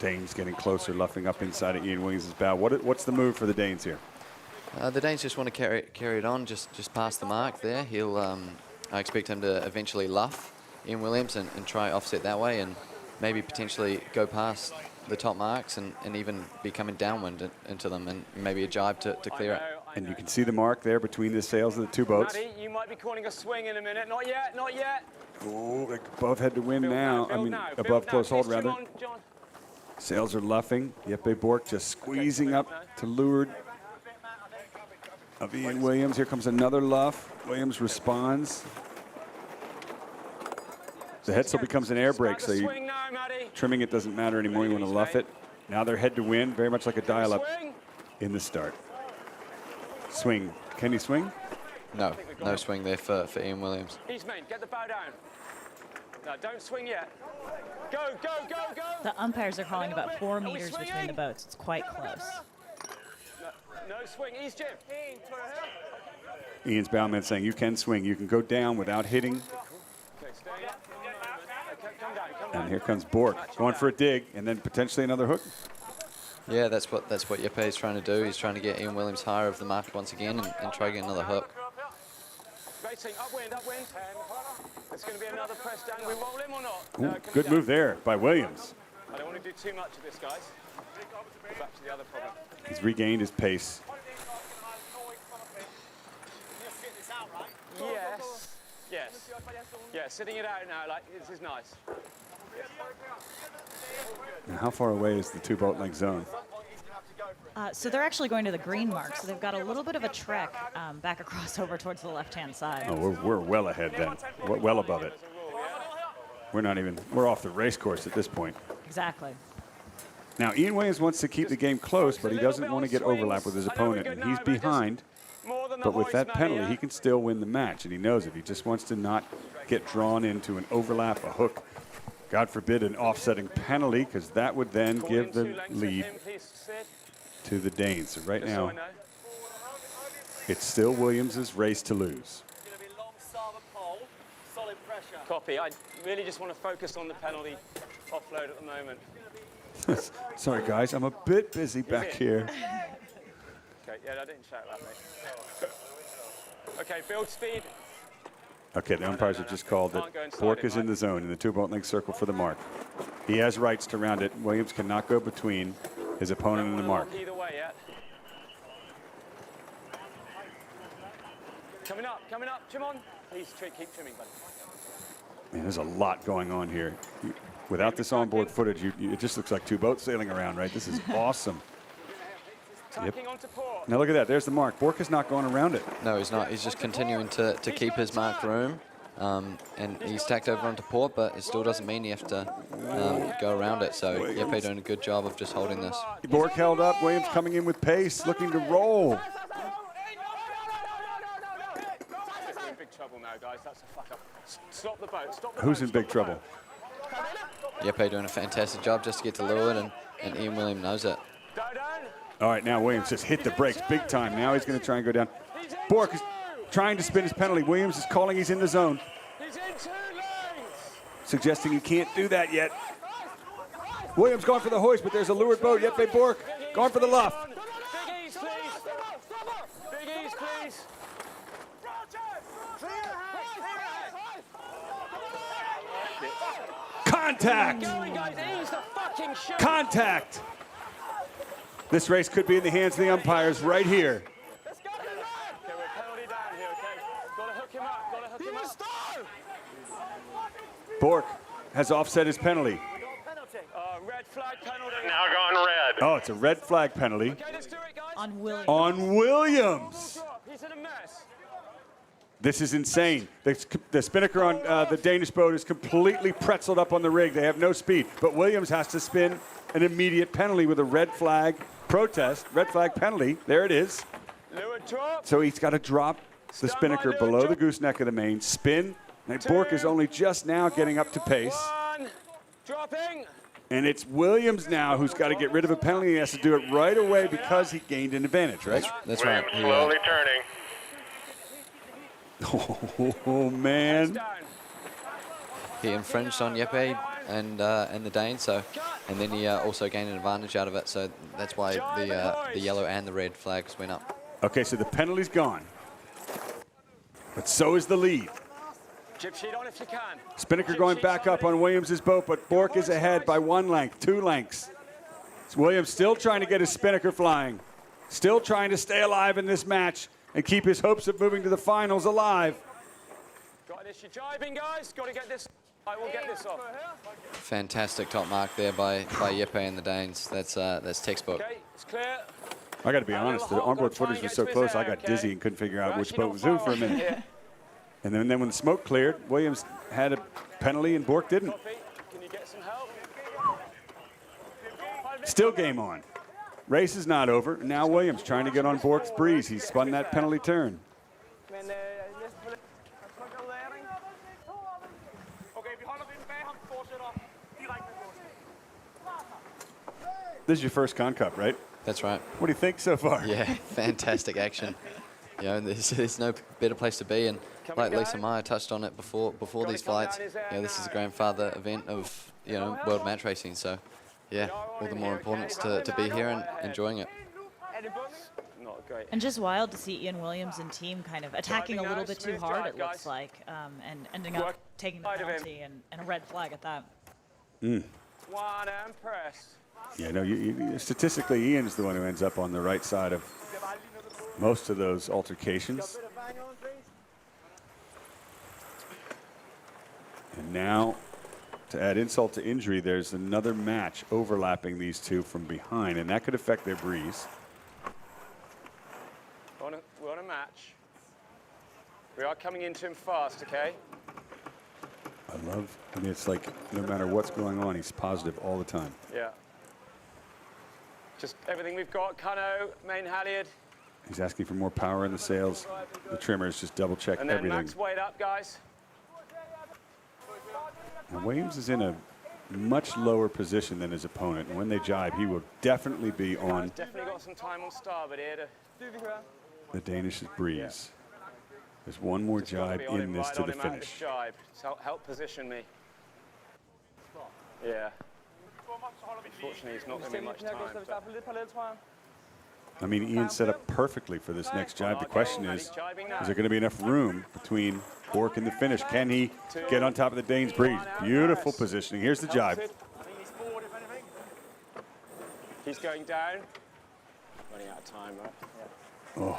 Danes getting closer, luffing up inside of Ian Williams' bow. What's the move for the Danes here? The Danes just want to carry it on, just past the mark there. He'll, I expect him to eventually luff Ian Williams and try offset that way and maybe potentially go past the top marks and even be coming downwind into them and maybe a jibe to clear it. And you can see the mark there between the sails of the two boats. Maddie, you might be calling a swing in a minute. Not yet, not yet. Oh, they're above head to win now. Above close hold, rather. Sails are luffing. Jeppe Bork just squeezing up to leeward of Ian Williams. Here comes another luff. Williams responds. The headsail becomes an air brake, so trimming it doesn't matter anymore. You want to luff it. Now they're head to wind, very much like a dial-up in the start. Swing. Can he swing? No swing there for Ian Williams. East main, get the bow down. No, don't swing yet. Go, go, go, go. The umpires are calling about 4 meters between the boats. It's quite close. No swing, East Jim. Ian's bowman saying you can swing. You can go down without hitting. And here comes Bork going for a dig and then potentially another hook. Yeah, that's what Jeppe is trying to do. He's trying to get Ian Williams higher of the mark once again and try to get another hook. exciting. Upwind, upwind. It's going to be another press down. We roll him or not? Ooh, good move there by Williams. I don't want to do too much of this, guys. Go back to the other problem. He's regained his pace. Yes. Yes. Yeah, sitting it out now, like, this is nice. Now, how far away is the 2 boat length zone? So they're actually going to the green mark, so they've got a little bit of a trek back across over towards the left-hand side. Oh, we're well ahead then. Well above it. We're off the race course at this point. Exactly. Now, Ian Williams wants to keep the game close, but he doesn't want to get overlap with his opponent. And he's behind, but with that penalty, he can still win the match. And he knows if he just wants to not get drawn into an overlap, a hook, God forbid an offsetting penalty, because that would then give the lead to the Danes. So right now, it's still Williams' race to lose. Copy. I really just want to focus on the penalty offload at the moment. Sorry, guys, I'm a bit busy back here. Okay, yeah, I didn't shout that, mate. Okay, build speed. Okay, the umpires have just called that Bork is in the zone in the 2 boat length circle for the mark. He has rights to round it. Williams cannot go between his opponent and the mark. Either way, yeah. Coming up, trim on. Please keep trimming, buddy. Man, there's a lot going on here. Without this onboard footage, it just looks like 2 boats sailing around, right? This is awesome. Yep. Now look at that. There's the mark. Bork has not gone around it. No, he's not. He's just continuing to keep his marked room. And he's tacked over onto port, but it still doesn't mean you have to go around it. So Jeppe doing a good job of just holding this. Bork held up. Williams coming in with pace, looking to roll. We're in big trouble now, guys. That's a fuck up. Stop the boat. Stop the Who's boat. in big trouble? Jeppe doing a fantastic job just to get to leeward, and Ian Williams knows it. All right, now Williams just hit the brakes big time. Now he's going to try and go down. Bork is trying to spin his penalty. Williams is calling he's in the zone. He's in 2 lanes. Suggesting he can't do that yet. Williams going for the hoist, but there's a leeward boat. Jeppe Bork going for the luff. Big ease, please. Big ease, please. Contact! Contact! This race could be in the hands of the umpires right here. Okay, we're penalty down here, okay? Gotta hook him up, Bork has offset his penalty. Red flag penalty. Now gone red. Oh, it's a red flag penalty. Okay, let's do it, guys. On Williams. On Williams. He's in a mess. This is insane. The spinnaker on the Danish boat is completely pretzeled up on the rig. They have no speed. But Williams has to spin an immediate penalty with a red flag protest, red flag penalty. There it is. So he's got to drop the spinnaker below the gooseneck of the main, spin. And Bork is only just now getting up to pace. Dropping. And it's Williams now who's got to get rid of a penalty. He has to do it right away because he gained an advantage, right? That's right. Williams slowly turning. Oh, man. He infringed on Jeppe and the Dane, and then he also gained an advantage out of it. So that's why the yellow and the red flags went up. Okay, so the penalty's gone. But so is the lead. Chip sheet on if you can. Spinnaker going back up on Williams' boat, but Bork is ahead by 1 length, 2 lengths. It's Williams still trying to get his spinnaker flying. Still trying to stay alive in this match and keep his hopes of moving to the finals alive. Got this. You're jibing, guys. Got to get this. I will get this off. Fantastic top mark there by Jeppe and the Danes. That's textbook. Okay, it's clear. I got to be honest, the onboard footage was so close, I got dizzy and couldn't figure out which boat was who for a minute. And then when the smoke cleared, Williams had a penalty and Bork didn't. Can you get some help? Still game on. Race is not over. Now Williams trying to get on Bork's breeze. He spun that penalty turn. This is your first Con Cup, right? That's right. What do you think so far? Yeah, fantastic action. You know, there's no better place to be, and like Lisa Meyer touched on it before these flights, you know, this is a grandfather event of, you know, world match racing. So, yeah, all the more importance to be here and enjoying it. Not great. And just wild to see Ian Williams and team kind of attacking a little bit too hard, it looks like, and ending up taking the penalty and a red flag at that. One and press. Yeah, no, statistically, Ian's the one who ends up on the right side of most of those altercations. And now, to add insult to injury, there's another match overlapping these two from behind, and that could affect their breeze. We're on a match. We are coming into him fast, okay? I mean, it's like no matter what's going on, he's positive all the time. Yeah. Just everything we've got, Cano, main halyard. He's asking for more power in the sails. The trimmers just double check And then everything. max weight up, guys. And Williams is in a much lower position than his opponent. And when they jibe, he will definitely be on Definitely got some time on starboard here to the Danish's breeze. There's one more jibe in this to the finish. Jibe. Help position me. Yeah. Unfortunately, he's not going to be much time. I mean, Ian set up perfectly for this next jibe. The question is there going to be enough room between Bork and the finish? Can he get on top of the Dane's breeze? Beautiful positioning. Here's the jibe. He's going down. Running out of time, right? Yeah. Oh.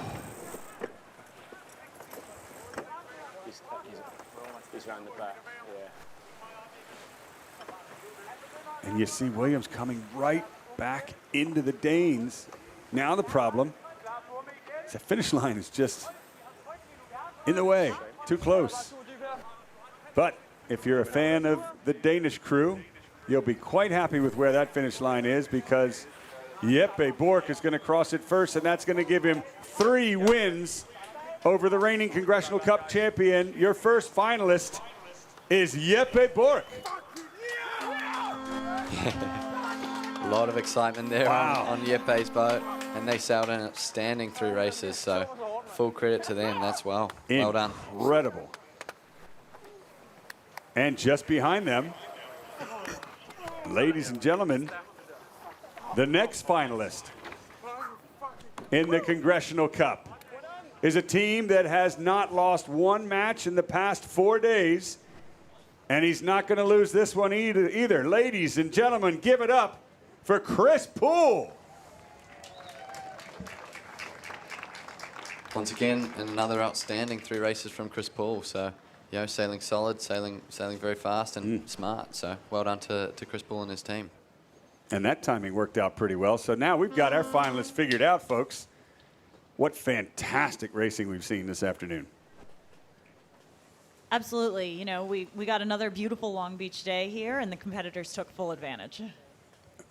He's round the back, yeah. And you see Williams coming right back into the Danes. Now the problem is the finish line is just in the way, too close. But if you're a fan of the Danish crew, you'll be quite happy with where that finish line is, because Jeppe Bork is going to cross it first, and that's going to give him 3 wins over the reigning Congressional Cup champion. Your first finalist is Jeppe Bork. A lot of excitement there on Jeppe's boat, and they sailed an outstanding 3 races, so full credit to them. That's well done. Incredible. And just behind them, ladies and gentlemen, the next finalist in the Congressional Cup is a team that has not lost 1 match in the past 4 days, and he's not going to lose this one either. Ladies and gentlemen, give it up for Chris Poole. Once again, another outstanding 3 races from Chris Poole. So, you know, sailing solid, sailing very fast and smart. So, well done to Chris Poole and his team. And that timing worked out pretty well. So now we've got our finalists figured out, folks. What fantastic racing we've seen this afternoon. Absolutely. You know, we got another beautiful Long Beach day here, and the competitors took full advantage.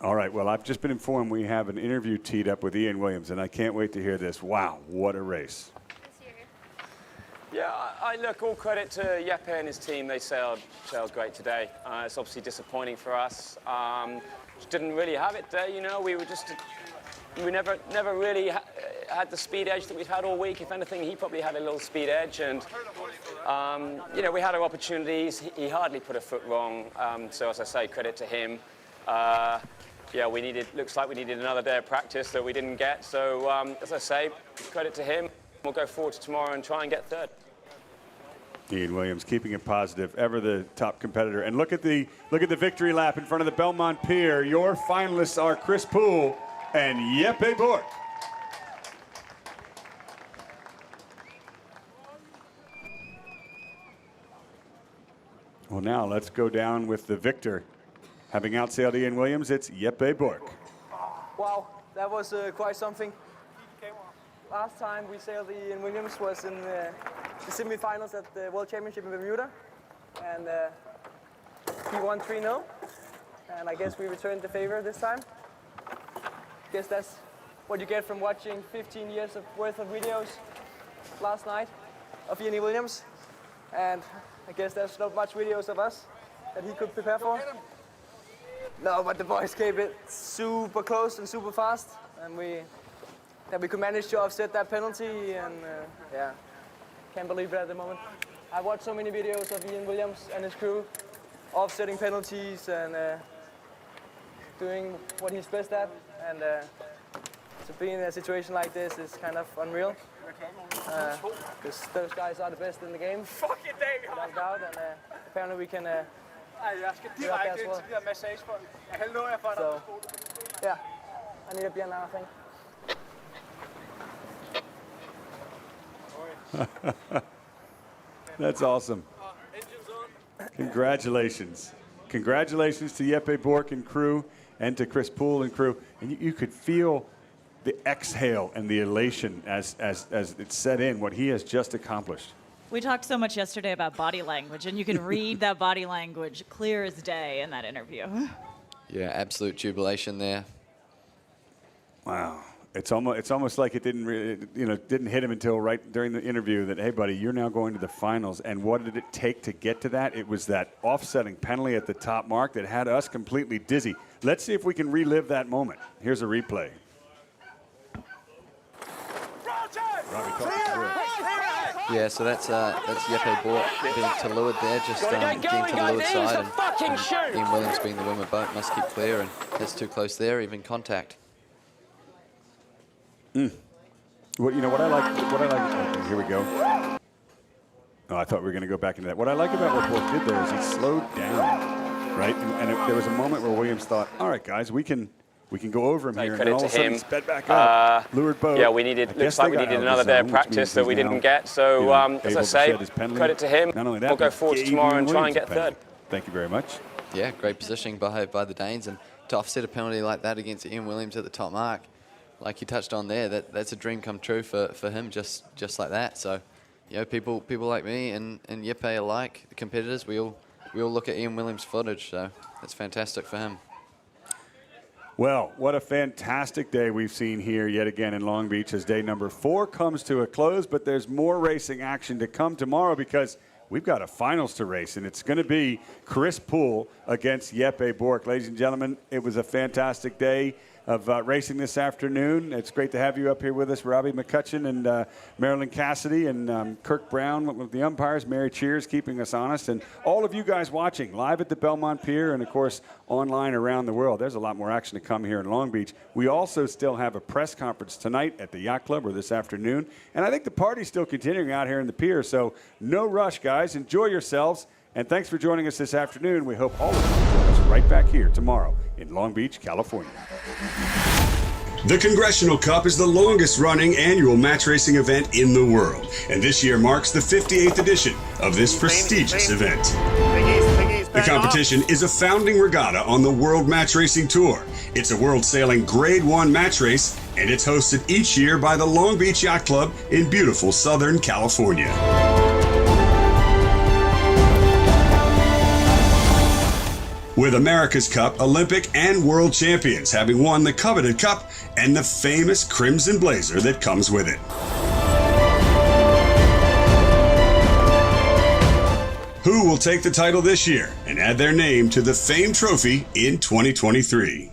All right, well, I've just been informed we have an interview teed up with Ian Williams, and I can't wait to hear this. Wow, what a race. Yeah, I look, all credit to Jeppe and his team. They sailed great today. It's obviously disappointing for us. Just didn't really have it there, you know. We never really had the speed edge that we've had all week. If anything, he probably had a little speed edge, and you know, we had our opportunities. He hardly put a foot wrong. So as I say, credit to him. Yeah, looks like we needed another day of practice that we didn't get. So as I say, credit to him. We'll go forward to tomorrow and try and get 3rd. Ian Williams keeping it positive, ever the top competitor. And look at the victory lap in front of the Belmont Pier. Your finalists are Chris Poole and Jeppe Bork. Well, now let's go down with the victor. Having outsailed Ian Williams, it's Jeppe Bork. Wow, that was quite something. Last time we sailed Ian Williams was in the semi-finals at the World Championship in Bermuda, and he won 3-0, and I guess we returned the favor this time. Guess that's what you get from watching 15 years worth of videos last night of Ian Williams, and I guess there's not much videos of us that he could prepare for. No, but the boys kept it super close and super fast, and we could manage to offset that penalty, and yeah, can't believe it at the moment. I watched so many videos of Ian Williams and his crew offsetting penalties and doing what he's best at, and to be in a situation like this is kind of unreal. Because those guys are the best in the game. Without doubt, and apparently we can do that as well. So, yeah, I need a beer now, I think. That's awesome. Congratulations. Congratulations to Jeppe Bork and crew and to Chris Poole and crew. And you could feel the exhale and the elation as it set in, what he has just accomplished. We talked so much yesterday about body language, and you can read that body language clear as day in that interview. Yeah, absolute jubilation there. Wow. It's almost like it didn't hit him until right during the interview that, hey, buddy, you're now going to the finals. And what did it take to get to that? It was that offsetting penalty at the top mark that had us completely dizzy. Let's see if we can relive that moment. Here's a replay. Yeah, so that's Jeppe Bork being to leeward there, just getting to the leeward side, and Ian Williams being the windward boat must keep clear, and that's too close there, even contact. What I like. Here we go. Oh, I thought we were going to go back into that. What I like about what Bork did there is he slowed down, right? And there was a moment where Williams thought, "All right, guys, we can go over him here." And then all of a sudden, he sped back up, lured boat. Yeah, looks like we needed another day of practice that we didn't get. So, as I say, credit to him. Not only that, we'll go forward tomorrow and try and get third. Thank you very much. Yeah, great positioning by the Danes, and to offset a penalty like that against Ian Williams at the top mark, like you touched on there, that's a dream come true for him, just like that. So, people like me and Jeppe alike, the competitors, we all look at Ian Williams' footage, so that's fantastic for him. Well, what a fantastic day we've seen here yet again in Long Beach as day number 4 comes to a close, but there's more racing action to come tomorrow because we've got a finals to race, and it's going to be Chris Poole against Jeppe Bork. Ladies and gentlemen, it was a fantastic day of racing this afternoon. It's great to have you up here with us, Robbie McCutcheon and Marilyn Cassidy and Kirk Brown with the umpires, Mary Cheers keeping us honest, and all of you guys watching live at the Belmont Pier and, of course, online around the world. There's a lot more action to come here in Long Beach. We also still have a press conference tonight at the Yacht Club, or this afternoon, and I think the party's still continuing out here in the pier, so no rush, guys. Enjoy yourselves, and thanks for joining us this afternoon. We hope all of you join us right back here tomorrow in Long Beach, California. The Congressional Cup is the longest-running annual match racing event in the world, and this year marks the 58th edition of this prestigious event. The competition is a founding regatta on the World Match Racing Tour. It's a World Sailing Grade 1 match race, and it's hosted each year by the Long Beach Yacht Club in beautiful Southern California. With America's Cup, Olympic, and World Champions having won the coveted cup and the famous Crimson Blazer that comes with it. Who will take the title this year and add their name to the famed trophy in 2023?